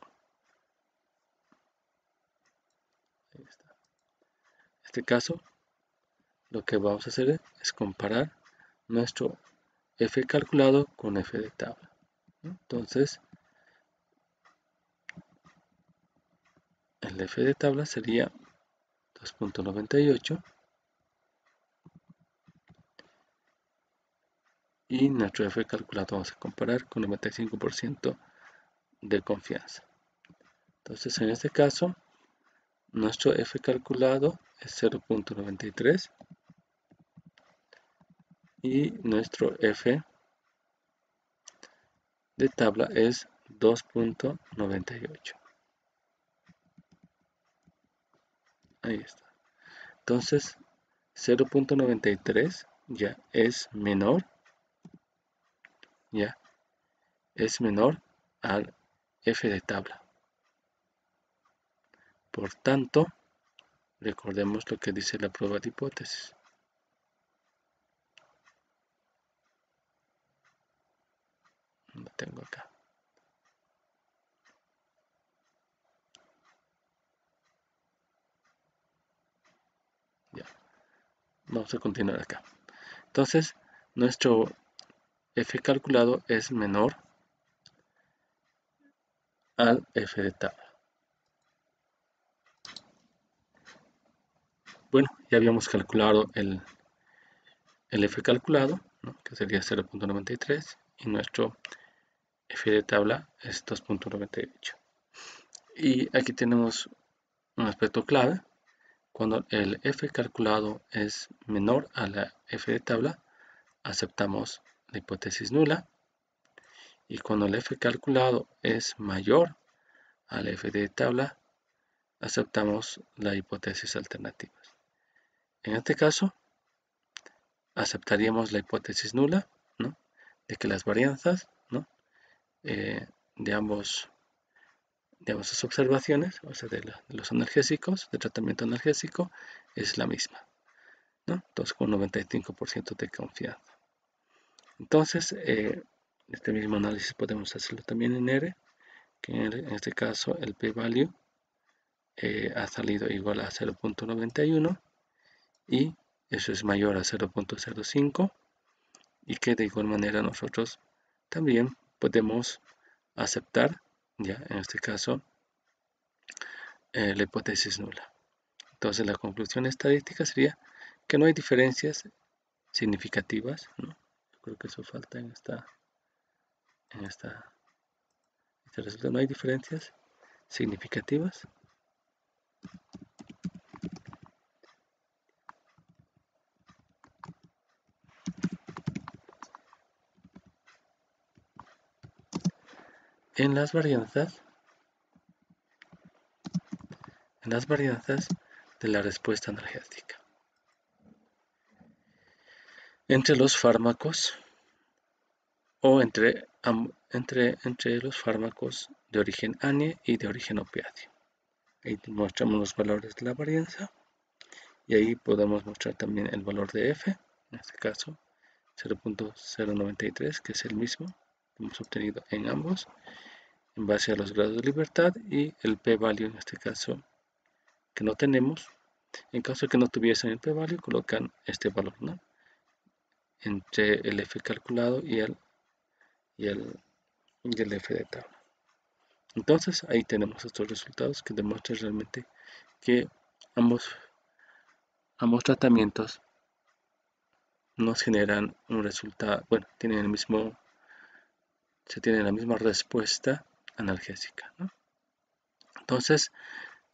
ahí está. En este caso, lo que vamos a hacer es comparar nuestro F calculado con F de tabla. Entonces, el F de tabla sería 2.98 y nuestro F calculado vamos a comparar con 95% de confianza. Entonces, en este caso, nuestro F calculado es 0.93 y nuestro F de tabla es 2.98. Ahí está. Entonces, 0.93 ya es menor al F de tabla. Por tanto, recordemos lo que dice la prueba de hipótesis. Lo tengo acá. Ya. Vamos a continuar acá. Entonces, nuestro F calculado es menor al F de tabla. Bueno, ya habíamos calculado el F calculado, ¿no? Que sería 0.93 y nuestro F de tabla es 2.98. Y aquí tenemos un aspecto clave. Cuando el F calculado es menor a la F de tabla, aceptamos la hipótesis nula. Y cuando el F calculado es mayor al F de tabla, aceptamos la hipótesis alternativa. En este caso, aceptaríamos la hipótesis nula, ¿no?, de que las varianzas, ¿no?, de ambas observaciones, o sea, de los analgésicos, de tratamiento analgésico, es la misma, ¿no? Entonces, con 95% de confianza. Entonces, este mismo análisis podemos hacerlo también en R, que en este caso el p-value ha salido igual a 0.91 y eso es mayor a 0.05, y que de igual manera nosotros también podemos aceptar, ya en este caso, la hipótesis nula. Entonces la conclusión estadística sería que no hay diferencias significativas, ¿no? Yo creo que eso falta en este resultado. No hay diferencias significativas en las varianzas de la respuesta analgésica entre los fármacos o entre los fármacos de origen ANE y de origen opiáceo. Ahí mostramos los valores de la varianza y ahí podemos mostrar también el valor de F, en este caso 0.093, que es el mismo que hemos obtenido en ambos, en base a los grados de libertad, y el p-value en este caso que no tenemos. En caso de que no tuviesen el p-value, colocan este valor, ¿no?, entre el F calculado y el F de tabla. Entonces ahí tenemos estos resultados que demuestran realmente que ambos tratamientos nos generan un resultado, bueno, tienen se tiene la misma respuesta analgésica, ¿no? Entonces,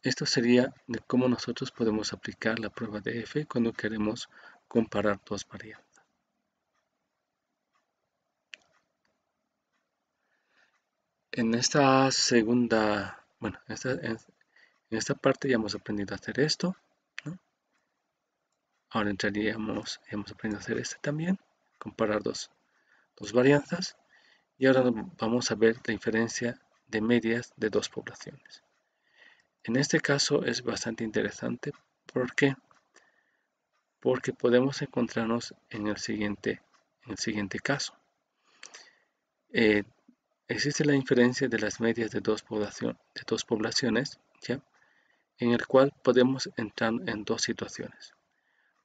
esto sería de cómo nosotros podemos aplicar la prueba de F cuando queremos comparar dos variantes. En esta segunda, bueno, en esta parte ya hemos aprendido a hacer esto, ¿no? Ahora hemos aprendido a hacer este también, comparar dos varianzas, y ahora vamos a ver la diferencia de medias de dos poblaciones. En este caso es bastante interesante. ¿Por qué? Porque podemos encontrarnos en el siguiente caso. Existe la diferencia de las medias de dos poblaciones, ¿ya?, en el cual podemos entrar en dos situaciones.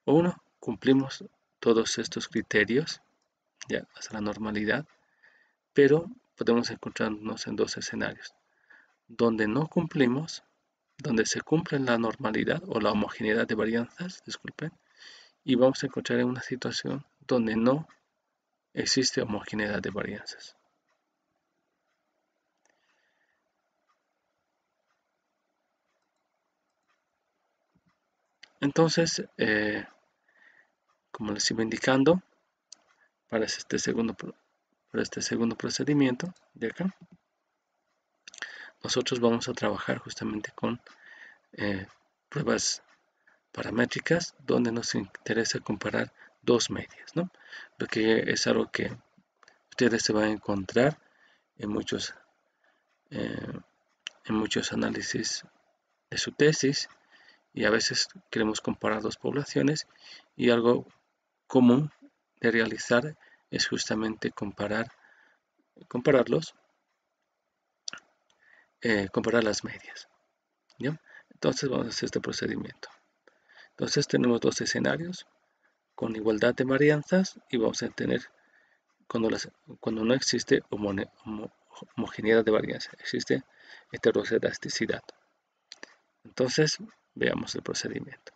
Uno, cumplimos todos estos criterios, ya, hasta la normalidad, pero podemos encontrarnos en dos escenarios, donde no cumplimos, donde se cumple la normalidad o la homogeneidad de varianzas, disculpen, y vamos a encontrar en una situación donde no existe homogeneidad de varianzas. Entonces, como les iba indicando, para este segundo procedimiento de acá, nosotros vamos a trabajar justamente con pruebas paramétricas, donde nos interesa comparar dos medias, ¿no? Lo que es algo que ustedes se van a encontrar en muchos análisis de su tesis, y a veces queremos comparar dos poblaciones, y algo común de realizar es justamente comparar las medias, ¿ya? Entonces vamos a hacer este procedimiento. Entonces tenemos dos escenarios con igualdad de varianzas, y vamos a tener cuando no existe homogeneidad de varianza, existe heterocedasticidad. Entonces veamos el procedimiento.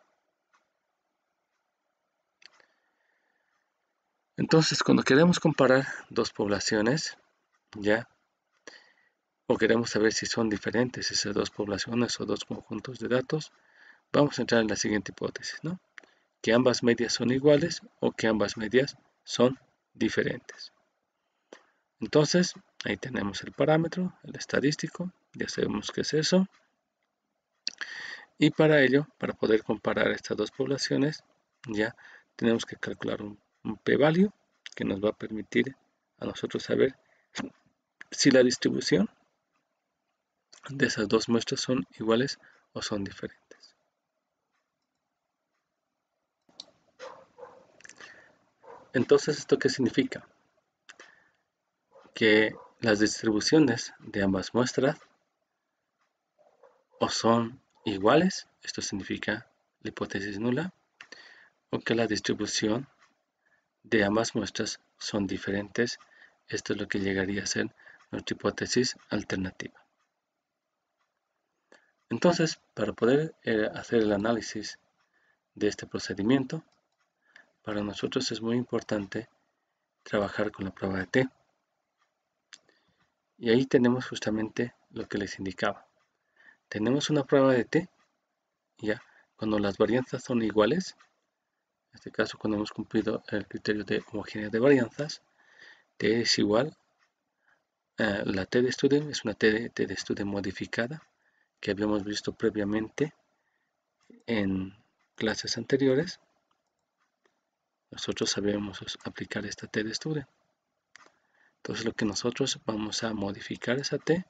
Entonces, cuando queremos comparar dos poblaciones, ya, o queremos saber si son diferentes esas dos poblaciones o dos conjuntos de datos, vamos a entrar en la siguiente hipótesis, ¿no?, que ambas medias son iguales o que ambas medias son diferentes. Entonces, ahí tenemos el parámetro, el estadístico, ya sabemos qué es eso. Y para ello, para poder comparar estas dos poblaciones, ya tenemos que calcular un p-value que nos va a permitir a nosotros saber si la distribución de esas dos muestras son iguales o son diferentes. Entonces, ¿esto qué significa? Que las distribuciones de ambas muestras o son iguales, esto significa la hipótesis nula, o que la distribución de ambas muestras son diferentes, esto es lo que llegaría a ser nuestra hipótesis alternativa. Entonces, para poder hacer el análisis de este procedimiento, para nosotros es muy importante trabajar con la prueba de T. Y ahí tenemos justamente lo que les indicaba. Tenemos una prueba de T, ya, cuando las varianzas son iguales, en este caso cuando hemos cumplido el criterio de homogeneidad de varianzas, T es igual, la T de Student es una T de Student modificada, que habíamos visto previamente en clases anteriores. Nosotros sabemos aplicar esta T de Student. Entonces lo que nosotros vamos a modificar esa T,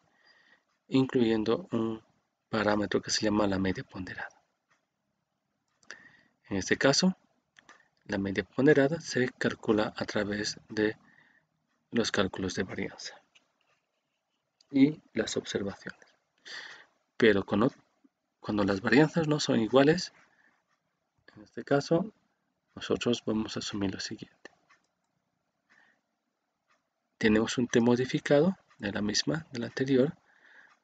incluyendo un parámetro que se llama la media ponderada. En este caso, la media ponderada se calcula a través de los cálculos de varianza y las observaciones. Pero cuando las varianzas no son iguales, en este caso, nosotros vamos a asumir lo siguiente. Tenemos un T modificado de la misma, de la anterior,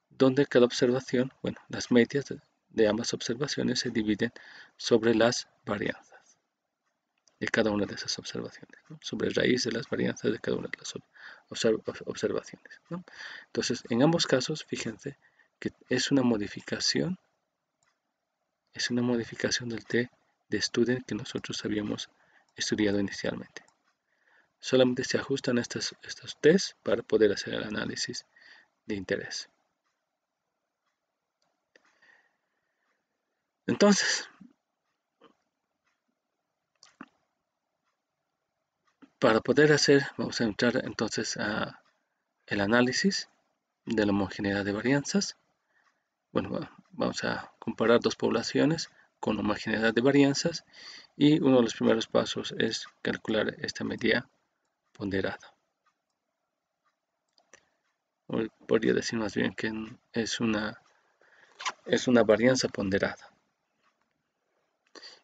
donde cada observación, bueno, las medias de ambas observaciones se dividen sobre las varianzas de cada una de esas observaciones, ¿no? Sobre raíz de las varianzas de cada una de las observaciones, ¿no? Entonces, en ambos casos, fíjense que es una modificación del T de Student que nosotros habíamos estudiado inicialmente. Solamente se ajustan estos T's para poder hacer el análisis de interés. Entonces, para poder hacer, vamos a entrar entonces a el análisis de la homogeneidad de varianzas. Bueno, vamos a comparar dos poblaciones con homogeneidad de varianzas y uno de los primeros pasos es calcular esta media ponderada. Podría decir más bien que es una varianza ponderada.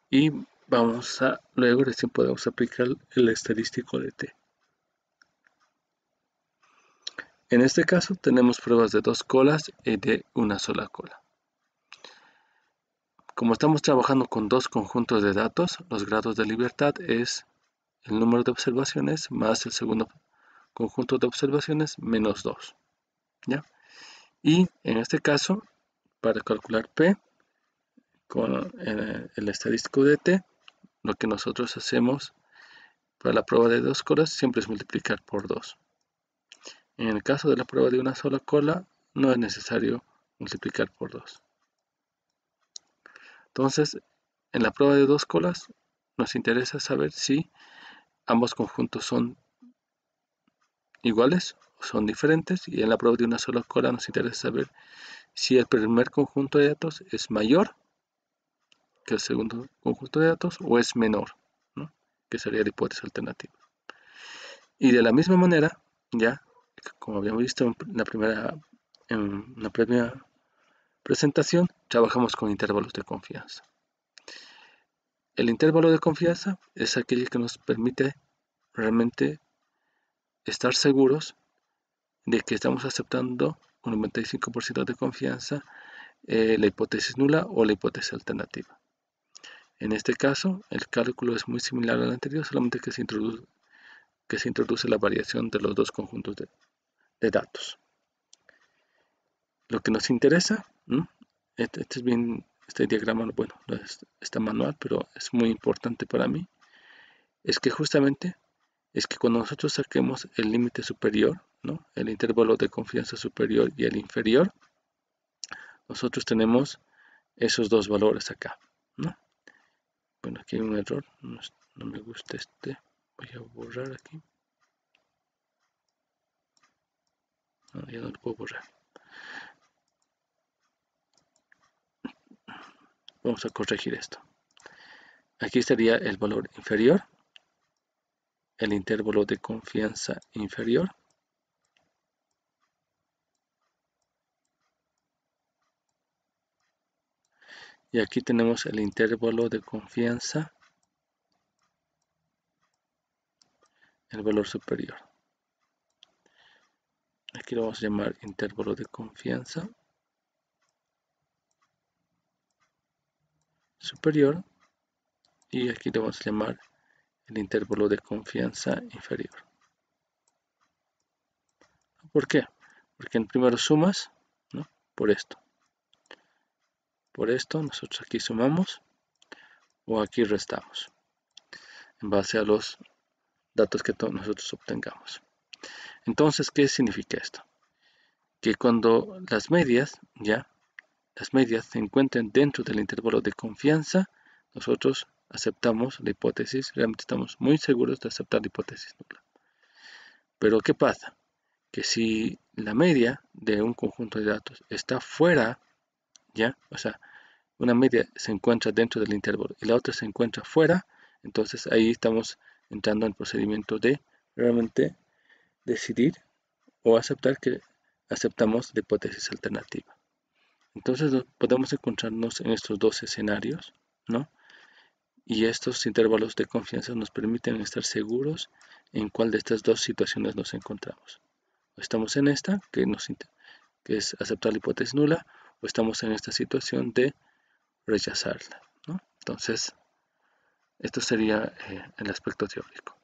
Y vamos a, luego recién podemos aplicar el estadístico de T. En este caso tenemos pruebas de dos colas y de una sola cola. Como estamos trabajando con dos conjuntos de datos, los grados de libertad es el número de observaciones más el segundo conjunto de observaciones menos 2. ¿Ya? Y en este caso, para calcular P con el estadístico de T, lo que nosotros hacemos para la prueba de dos colas siempre es multiplicar por 2. En el caso de la prueba de una sola cola, no es necesario multiplicar por 2. Entonces, en la prueba de dos colas, nos interesa saber si ambos conjuntos son iguales o son diferentes, y en la prueba de una sola cola nos interesa saber si el primer conjunto de datos es mayor que el segundo conjunto de datos o es menor, ¿no? Que sería la hipótesis alternativa. Y de la misma manera, ya, como habíamos visto en la primera presentación, trabajamos con intervalos de confianza. El intervalo de confianza es aquel que nos permite realmente estar seguros de que estamos aceptando con 95% de confianza la hipótesis nula o la hipótesis alternativa. En este caso, el cálculo es muy similar al anterior, solamente que se introduce la variación de los dos conjuntos de datos. Lo que nos interesa, este diagrama, bueno, está manual, pero es muy importante para mí, es que justamente cuando nosotros saquemos el límite superior, ¿no? El intervalo de confianza superior y el inferior, nosotros tenemos esos dos valores acá, ¿no? Bueno, aquí hay un error, no me gusta este, voy a borrar aquí. No, ya no lo puedo borrar. Vamos a corregir esto. Aquí estaría el valor inferior, el intervalo de confianza inferior. Y aquí tenemos el intervalo de confianza, el valor superior. Aquí lo vamos a llamar intervalo de confianza superior. Y aquí le vamos a llamar el intervalo de confianza inferior. ¿Por qué? Porque en primero sumas, ¿no? Por esto. Por esto nosotros aquí sumamos o aquí restamos en base a los datos que nosotros obtengamos. Entonces, ¿qué significa esto? Que cuando las medias se encuentren dentro del intervalo de confianza, nosotros aceptamos la hipótesis, realmente estamos muy seguros de aceptar la hipótesis nula. Pero ¿qué pasa? Que si la media de un conjunto de datos está fuera, ¿ya? O sea, una media se encuentra dentro del intervalo y la otra se encuentra fuera, entonces ahí estamos entrando en el procedimiento de realmente decidir o aceptar que aceptamos la hipótesis alternativa. Entonces podemos encontrarnos en estos dos escenarios, ¿no? Y estos intervalos de confianza nos permiten estar seguros en cuál de estas dos situaciones nos encontramos. O estamos en esta, que es aceptar la hipótesis nula, o estamos en esta situación de rechazarla, ¿no? Entonces, esto sería el aspecto teórico.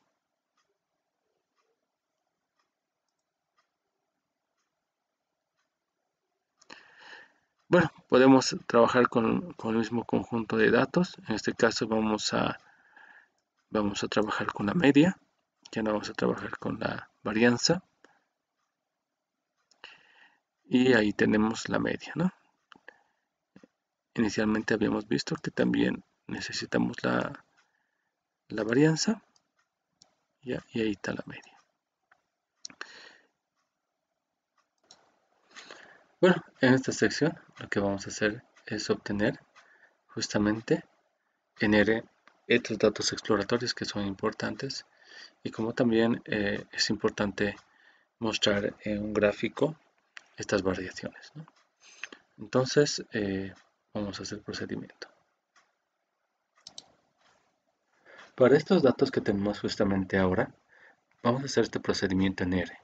Bueno, podemos trabajar con el mismo conjunto de datos. En este caso vamos a trabajar con la media. Ya no vamos a trabajar con la varianza. Y ahí tenemos la media, ¿no? Inicialmente habíamos visto que también necesitamos la varianza. ¿Ya? Y ahí está la media. Bueno, en esta sección lo que vamos a hacer es obtener justamente en R estos datos exploratorios que son importantes y como también es importante mostrar en un gráfico estas variaciones, ¿no? Entonces vamos a hacer el procedimiento. Para estos datos que tenemos justamente ahora, vamos a hacer este procedimiento en R.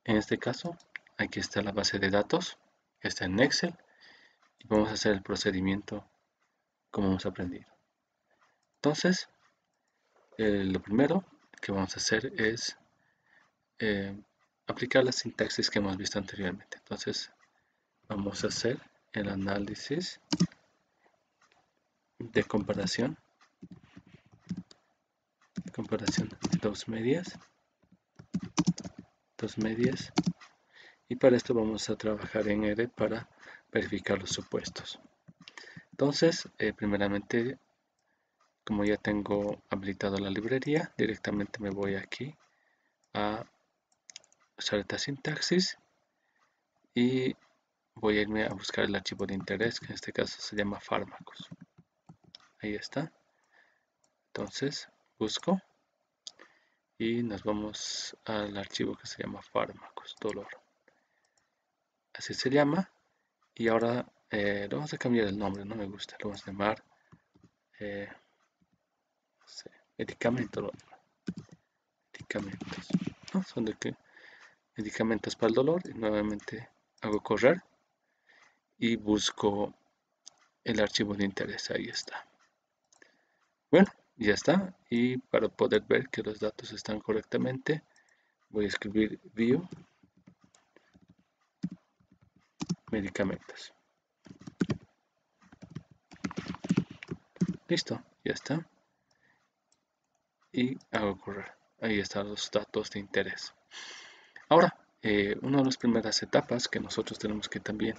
En este caso, aquí está la base de datos, está en Excel, y vamos a hacer el procedimiento como hemos aprendido. Entonces, lo primero que vamos a hacer es aplicar la sintaxis que hemos visto anteriormente. Entonces, vamos a hacer el análisis de comparación de dos medias, y para esto vamos a trabajar en R para verificar los supuestos. Entonces, primeramente, como ya tengo habilitado la librería, directamente me voy aquí a usar esta sintaxis y voy a irme a buscar el archivo de interés, que en este caso se llama fármacos. Ahí está. Entonces, busco y nos vamos al archivo que se llama fármacos, dolor. Así se llama. Y ahora le vamos a cambiar el nombre, no me gusta. Lo vamos a llamar no sé, medicamentos, ¿no? Son de que medicamentos para el dolor. Y nuevamente hago correr y busco el archivo de interés. Ahí está. Bueno, ya está. Y para poder ver que los datos están correctamente, voy a escribir view medicamentos. Listo, ya está. Y hago correr. Ahí están los datos de interés. Ahora, una de las primeras etapas que nosotros tenemos que también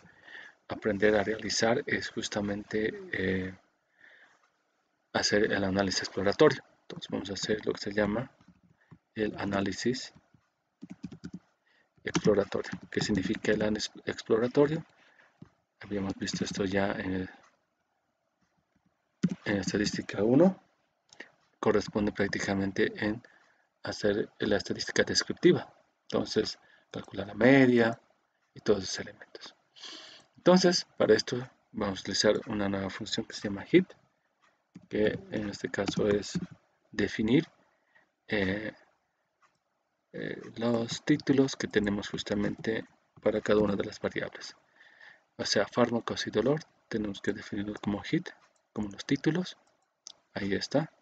aprender a realizar es justamente hacer el análisis exploratorio. Entonces vamos a hacer lo que se llama el análisis exploratorio. ¿Qué significa el análisis exploratorio? Habíamos visto esto ya en estadística 1. Corresponde prácticamente en hacer la estadística descriptiva. Entonces, calcular la media y todos esos elementos. Entonces, para esto vamos a utilizar una nueva función que se llama hit, que en este caso es definir los títulos que tenemos justamente para cada una de las variables. O sea, fármacos y dolor, tenemos que definirlo como hit, como los títulos. Ahí está.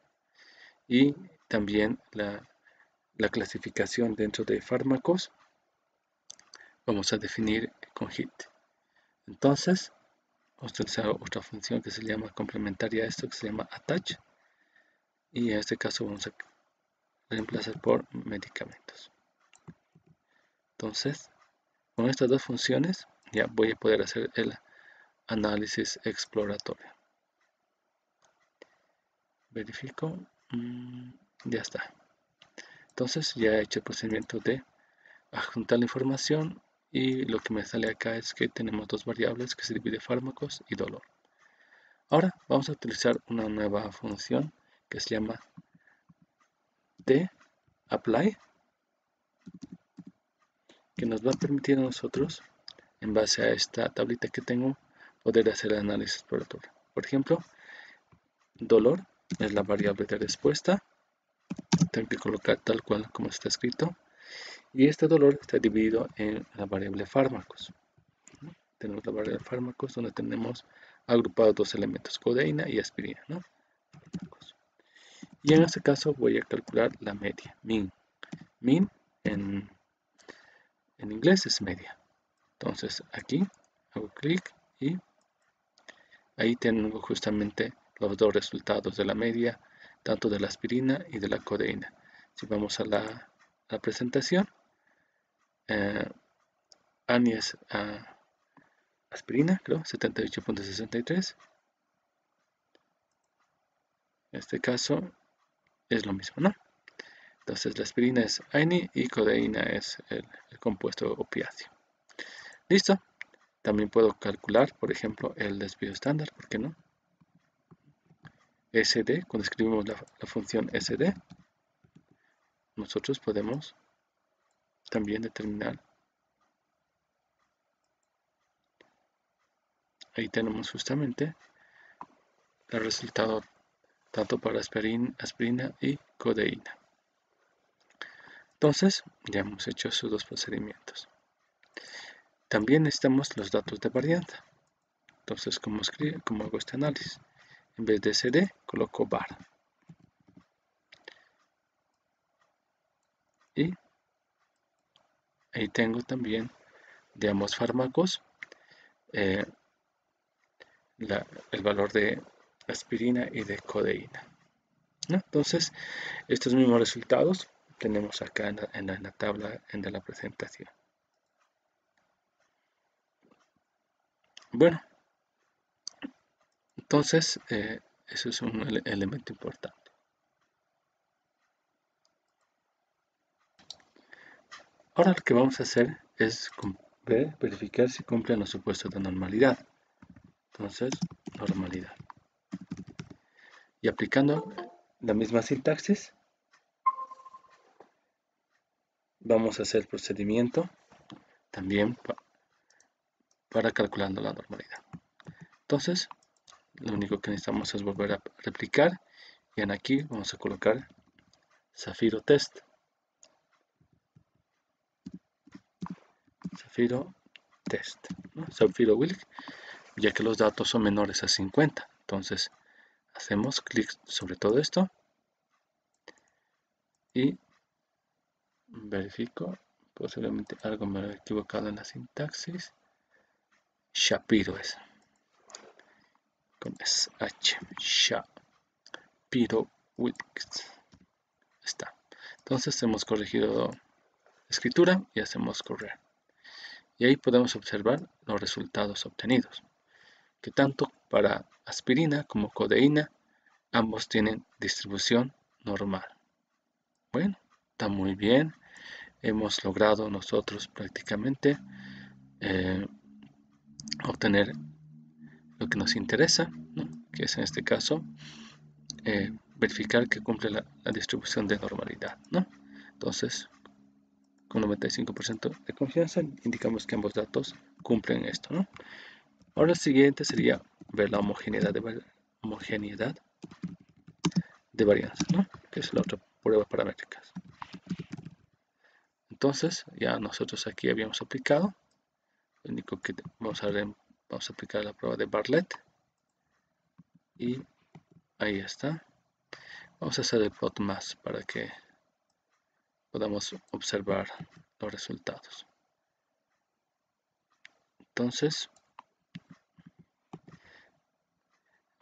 Y también la clasificación dentro de fármacos vamos a definir con hit. Entonces, vamos a utilizar otra función que se llama complementaria a esto, que se llama attach. Y en este caso vamos a reemplazar por medicamentos. Entonces, con estas dos funciones ya voy a poder hacer el análisis exploratorio. Verifico. Ya está. Entonces ya he hecho el procedimiento de adjuntar la información y lo que me sale acá es que tenemos dos variables que se divide fármacos y dolor. Ahora vamos a utilizar una nueva función que se llama apply, que nos va a permitir a nosotros, en base a esta tablita que tengo, poder hacer el análisis exploratorio. Por ejemplo, dolor es la variable de respuesta. Tengo que colocar tal cual como está escrito. Y este dolor está dividido en la variable fármacos. Tenemos la variable fármacos donde tenemos agrupados dos elementos, codeína y aspirina, ¿no? Y en este caso voy a calcular la media, min. Min en inglés es media. Entonces aquí hago clic y ahí tengo justamente los dos resultados de la media, tanto de la aspirina y de la codeína. Si vamos a la presentación, ANI es aspirina, creo, 78.63. En este caso es lo mismo, ¿no? Entonces la aspirina es ANI y codeína es el compuesto opiáceo. Listo. También puedo calcular, por ejemplo, el desvío estándar, ¿por qué no? SD, cuando escribimos la función SD, nosotros podemos también determinar. Ahí tenemos justamente el resultado tanto para aspirina y codeína. Entonces, ya hemos hecho esos dos procedimientos. También necesitamos los datos de varianza. Entonces, ¿cómo hago este análisis? En vez de CD, coloco bar. Y ahí tengo también de ambos fármacos el valor de aspirina y de codeína, ¿no? Entonces, estos mismos resultados tenemos acá en la tabla de la presentación. Bueno, entonces eso es un elemento importante. Ahora lo que vamos a hacer es verificar si cumplen los supuestos de normalidad. Entonces, normalidad. Y aplicando la misma sintaxis, vamos a hacer el procedimiento también para calculando la normalidad. Entonces, lo único que necesitamos es volver a replicar y en aquí vamos a colocar Zafiro test. Zafiro test, ¿no? Zafiro Wilk, ya que los datos son menores a 50. Entonces, hacemos clic sobre todo esto y verifico. Posiblemente algo me he equivocado en la sintaxis. Shapiro es con SH. Shapiro Wilks. Está. Entonces hemos corregido escritura y hacemos correr. Y ahí podemos observar los resultados obtenidos, que tanto para aspirina como codeína, ambos tienen distribución normal. Bueno, está muy bien. Hemos logrado nosotros prácticamente obtener lo que nos interesa, ¿no? Que es en este caso verificar que cumple la distribución de normalidad, ¿no? Entonces, con 95% de confianza indicamos que ambos datos cumplen esto, ¿no? Ahora el siguiente sería ver la homogeneidad de varianza, ¿no? Que es la otra prueba paramétrica. Entonces, ya nosotros aquí habíamos aplicado, lo único que vamos a aplicar la prueba de Bartlett, y ahí está. Vamos a hacer el plot más para que podamos observar los resultados. Entonces,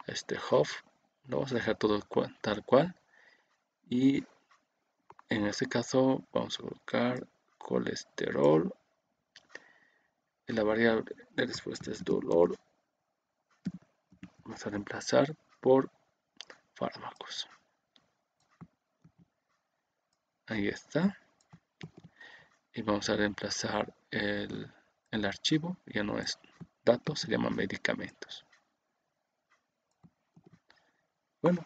este Hoff lo vamos a dejar todo tal cual, y en este caso vamos a colocar colesterol, y la variable de respuesta es dolor. Vamos a reemplazar por fármacos. Ahí está. Y vamos a reemplazar el archivo, ya no es datos, se llama medicamentos. Bueno,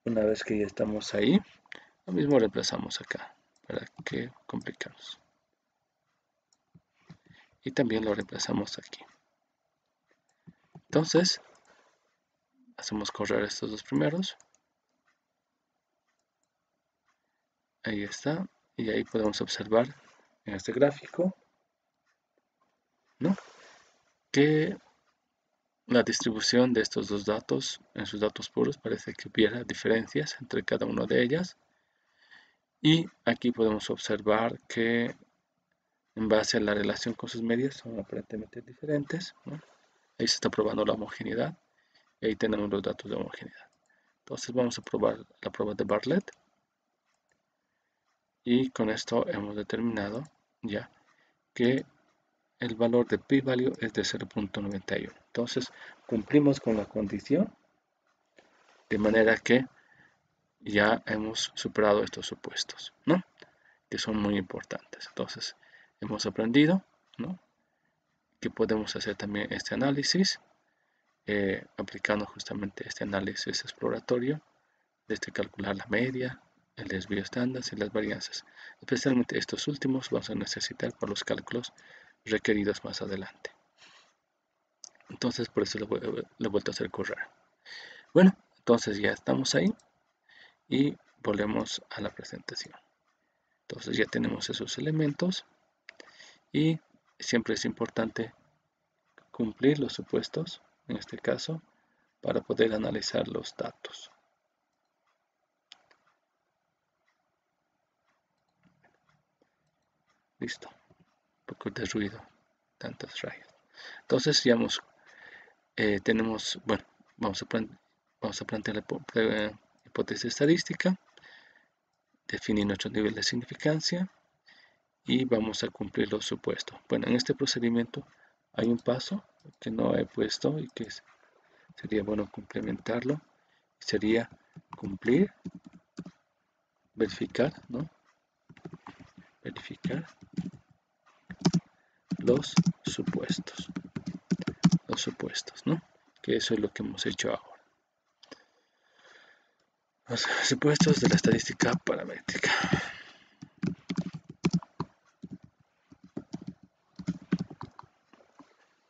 una vez que ya estamos ahí, lo mismo reemplazamos acá, para que complicarnos. Y también lo reemplazamos aquí. Entonces, hacemos correr estos dos primeros. Ahí está. Y ahí podemos observar en este gráfico, ¿no?, que la distribución de estos dos datos en sus datos puros parece que hubiera diferencias entre cada una de ellas. Y aquí podemos observar que en base a la relación con sus medias son aparentemente diferentes, ¿no? Ahí se está probando la homogeneidad y ahí tenemos los datos de homogeneidad. Entonces vamos a probar la prueba de Bartlett, y con esto hemos determinado ya que el valor de p-value es de 0.91. Entonces cumplimos con la condición, de manera que ya hemos superado estos supuestos, ¿no?, que son muy importantes. Entonces hemos aprendido, ¿no?, que podemos hacer también este análisis, aplicando justamente este análisis exploratorio, desde calcular la media, el desvío estándar y las varianzas. Especialmente estos últimos vamos a necesitar para los cálculos requeridos más adelante. Entonces por eso lo he vuelto a hacer correr. Bueno, entonces ya estamos ahí y volvemos a la presentación. Entonces ya tenemos esos elementos y siempre es importante cumplir los supuestos, en este caso, para poder analizar los datos. Listo. Un poco de ruido, tantas rayas. Entonces ya tenemos, bueno, vamos a plantear la hipótesis estadística, definir nuestro nivel de significancia y vamos a cumplir los supuestos. Bueno, en este procedimiento hay un paso que no he puesto y que sería bueno complementarlo. Sería cumplir, verificar, ¿no?, verificar los supuestos, ¿no?, que eso es lo que hemos hecho ahora. Los supuestos de la estadística paramétrica.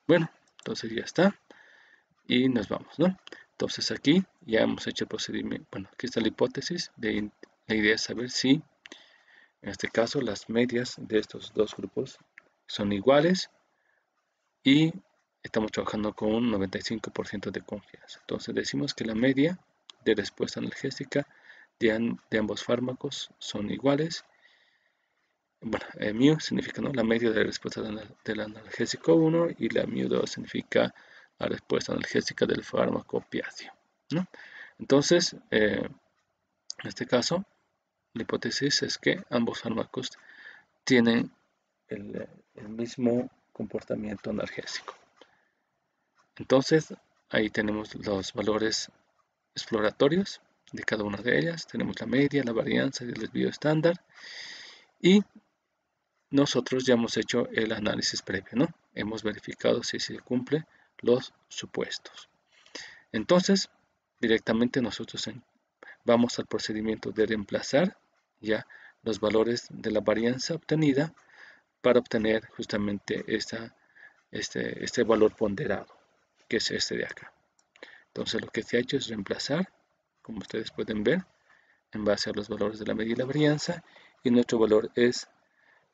Bueno, entonces ya está y nos vamos, ¿no? Entonces aquí ya hemos hecho el procedimiento. Bueno, aquí está la hipótesis. La idea es saber si en este caso las medias de estos dos grupos son iguales y estamos trabajando con un 95% de confianza. Entonces decimos que la media de respuesta analgésica de ambos fármacos son iguales. Bueno, mu significa, ¿no?, la media de respuesta del analgésico 1 y la mu2 significa la respuesta analgésica del fármaco opiáceo, ¿no? Entonces, en este caso, la hipótesis es que ambos fármacos tienen el mismo comportamiento analgésico. Entonces, ahí tenemos los valores exploratorios de cada una de ellas. Tenemos la media, la varianza y el desvío estándar. Y nosotros ya hemos hecho el análisis previo, ¿no? Hemos verificado si se cumplen los supuestos. Entonces, directamente nosotros vamos al procedimiento de reemplazar ya los valores de la varianza obtenida para obtener justamente este valor ponderado, que es este de acá. Entonces lo que se ha hecho es reemplazar, como ustedes pueden ver, en base a los valores de la media y la varianza, y nuestro valor es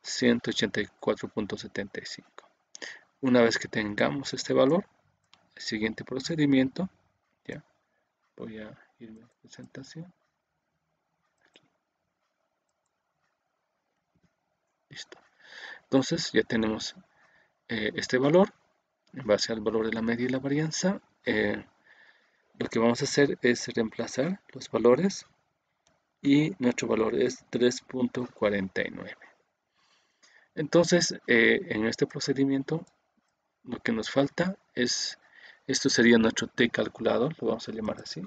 184.75. Una vez que tengamos este valor, el siguiente procedimiento, ya voy a irme a presentación. Aquí. Listo. Entonces ya tenemos este valor en base al valor de la media y la varianza. Lo que vamos a hacer es reemplazar los valores y nuestro valor es 3.49. Entonces, en este procedimiento, lo que nos falta es, esto sería nuestro t calculado, lo vamos a llamar así.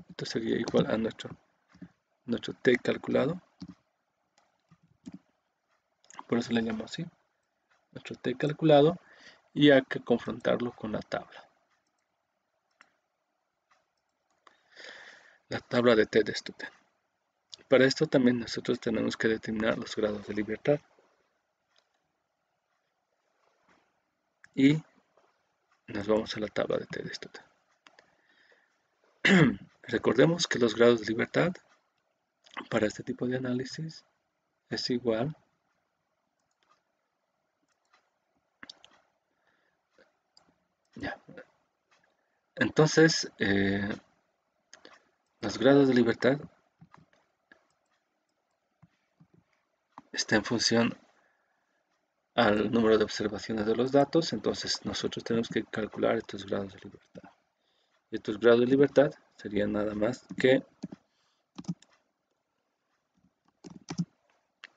Esto sería igual a nuestro t calculado. Por eso le llamo así, nuestro t calculado, y hay que confrontarlo con la tabla. La tabla de t de estudiante. Para esto también nosotros tenemos que determinar los grados de libertad. Y nos vamos a la tabla de t de estudiante. Recordemos que los grados de libertad para este tipo de análisis es igual ya. Entonces, los grados de libertad están en función al número de observaciones de los datos. Entonces nosotros tenemos que calcular estos grados de libertad. Estos grados de libertad serían nada más que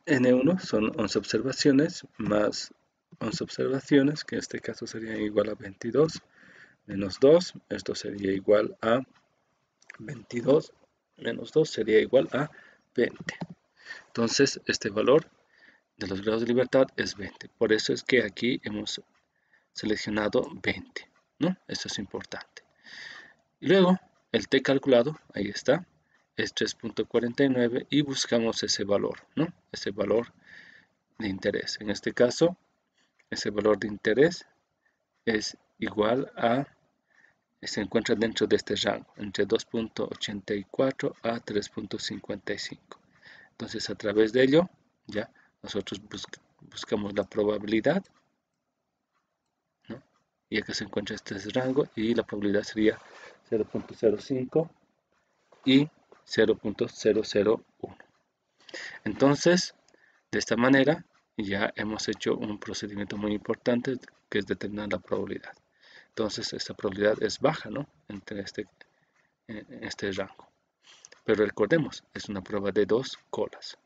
N1 son 11 observaciones más 11 observaciones, que en este caso serían igual a 22, menos 2, esto sería igual a 22, menos 2 sería igual a 20. Entonces, este valor de los grados de libertad es 20. Por eso es que aquí hemos seleccionado 20, ¿no? Esto es importante. Y luego, el t calculado, ahí está, es 3.49 y buscamos ese valor, ¿no? Ese valor de interés. En este caso, ese valor de interés es igual a, se encuentra dentro de este rango, entre 2.84 a 3.55. Entonces, a través de ello, ya nosotros buscamos la probabilidad, ¿no? Y acá se encuentra este rango y la probabilidad sería 0.05 y 0.001. Entonces, de esta manera, ya hemos hecho un procedimiento muy importante que es determinar la probabilidad. Entonces, esta probabilidad es baja, ¿no? Entre este rango. Pero recordemos, es una prueba de 2 colas.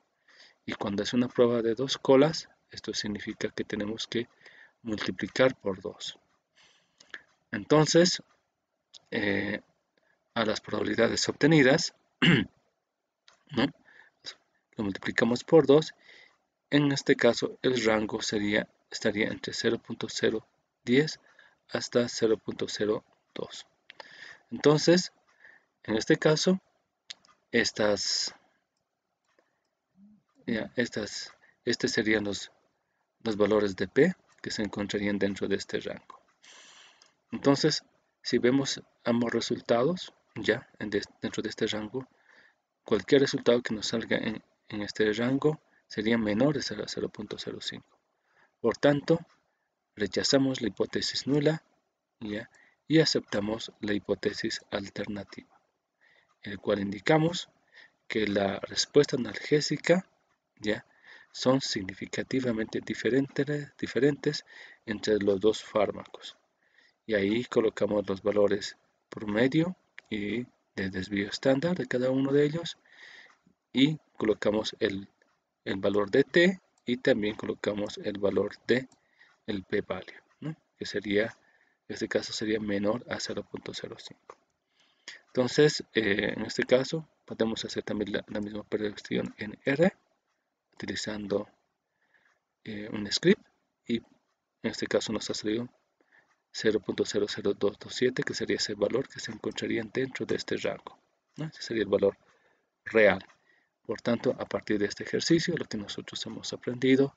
Y cuando es una prueba de 2 colas, esto significa que tenemos que multiplicar por 2. Entonces, a las probabilidades obtenidas, ¿no? Lo multiplicamos por 2. En este caso, el rango estaría entre 0.010 hasta 0.02. Entonces, en este caso, estos serían los valores de P que se encontrarían dentro de este rango. Entonces, si vemos ambos resultados, ya dentro de este rango, cualquier resultado que nos salga en este rango serían menores a 0.05. Por tanto, rechazamos la hipótesis nula, ¿ya? Y aceptamos la hipótesis alternativa, en el cual indicamos que la respuesta analgésica, ¿ya?, son significativamente diferentes entre los dos fármacos. Y ahí colocamos los valores promedio y de desvío estándar de cada uno de ellos y colocamos el el valor de t y también colocamos el valor de el p-value, ¿no? Que sería, en este caso sería menor a 0.05. Entonces, en este caso, podemos hacer también la misma operación en R, utilizando un script, y en este caso nos ha salido 0.00227, que sería ese valor que se encontraría dentro de este rango, ¿no? Ese sería el valor real. Por tanto, a partir de este ejercicio, lo que nosotros hemos aprendido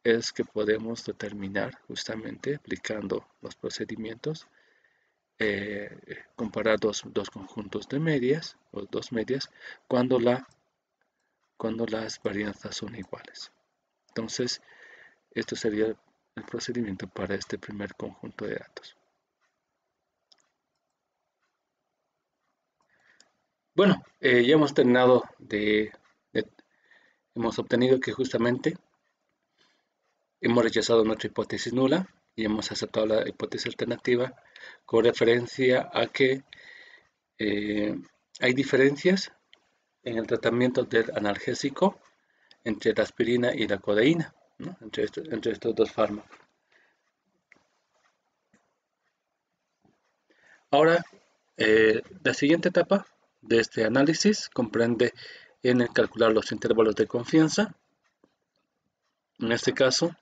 es que podemos determinar, justamente aplicando los procedimientos, comparar dos conjuntos de medias, o dos medias, cuando las varianzas son iguales. Entonces, esto sería el procedimiento para este primer conjunto de datos. Bueno, ya hemos terminado hemos obtenido que justamente hemos rechazado nuestra hipótesis nula y hemos aceptado la hipótesis alternativa con referencia a que hay diferencias en el tratamiento del analgésico entre la aspirina y la codeína, ¿no? entre estos dos fármacos. Ahora, la siguiente etapa de este análisis comprende en el calcular los intervalos de confianza. En este caso,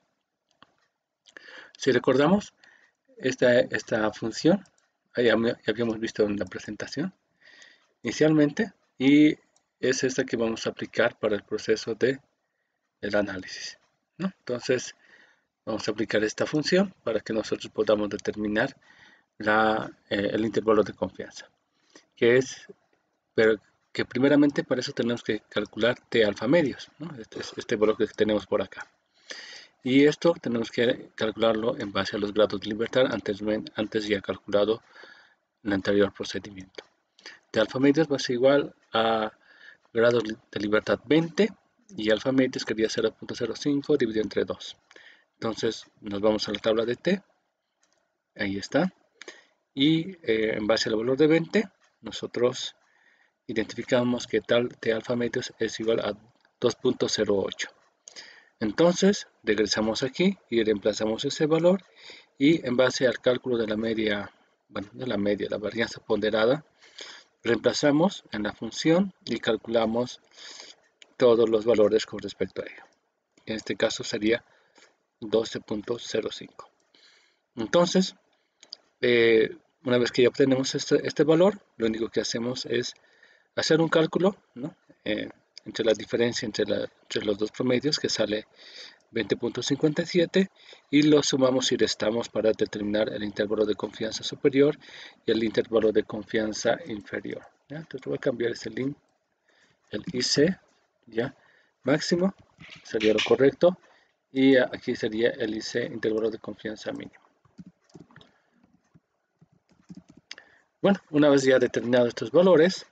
si recordamos, esta función ya habíamos visto en la presentación inicialmente, y es esta que vamos a aplicar para el proceso del análisis, ¿no? Entonces, vamos a aplicar esta función para que nosotros podamos determinar el intervalo de confianza, pero que primeramente para eso tenemos que calcular t alfa medios, ¿no? Este valor que tenemos por acá. Y esto tenemos que calcularlo en base a los grados de libertad antes ya calculado en el anterior procedimiento. T alfa medios va a ser igual a grados de libertad 20 y alfa medios quería 0.05 dividido entre 2. Entonces nos vamos a la tabla de t, ahí está, y en base al valor de 20 nosotros identificamos que t alfa medios es igual a 2.08. Entonces regresamos aquí y reemplazamos ese valor, y en base al cálculo de la media, la varianza ponderada, reemplazamos en la función y calculamos todos los valores con respecto a ello. En este caso sería 12.05. Entonces, una vez que ya obtenemos este valor, lo único que hacemos es hacer un cálculo, ¿no? Entre la diferencia entre los dos promedios, que sale 20.57, y lo sumamos y restamos para determinar el intervalo de confianza superior y el intervalo de confianza inferior, ¿ya? Entonces voy a cambiar este link, el IC, ¿ya? Máximo sería lo correcto, y aquí sería el IC, intervalo de confianza mínimo. Bueno, una vez ya determinados estos valores,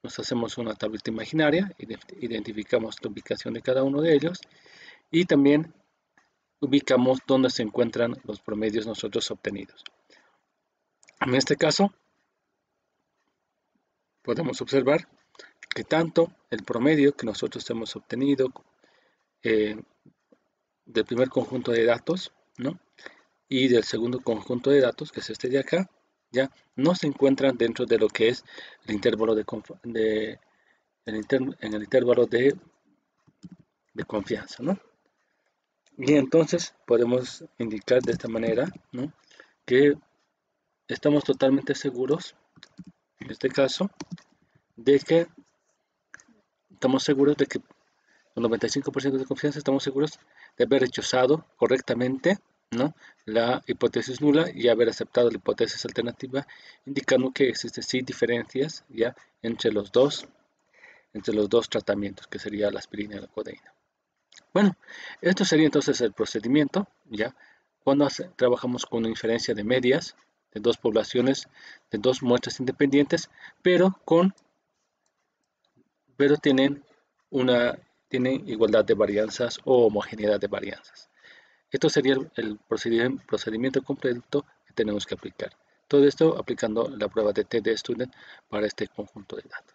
nos hacemos una tablita imaginaria, identificamos la ubicación de cada uno de ellos, y también ubicamos dónde se encuentran los promedios nosotros obtenidos. En este caso, podemos observar que tanto el promedio que nosotros hemos obtenido del primer conjunto de datos, ¿no? y del segundo conjunto de datos, que es este de acá, ya no se encuentran dentro de lo que es el intervalo en el intervalo de confianza, ¿no? Y entonces podemos indicar de esta manera, ¿no? que estamos totalmente seguros, en este caso, de que estamos seguros de que con 95% de confianza estamos seguros de haber rechazado correctamente, ¿no? la hipótesis nula y haber aceptado la hipótesis alternativa, indicando que existen sí diferencias ya entre los dos tratamientos, que sería la aspirina y la codeína. Bueno, esto sería entonces el procedimiento, ya cuando trabajamos con una inferencia de medias de dos poblaciones, de dos muestras independientes, pero tienen igualdad de varianzas o homogeneidad de varianzas. Esto sería el procedimiento completo que tenemos que aplicar. Todo esto aplicando la prueba de TD Student para este conjunto de datos.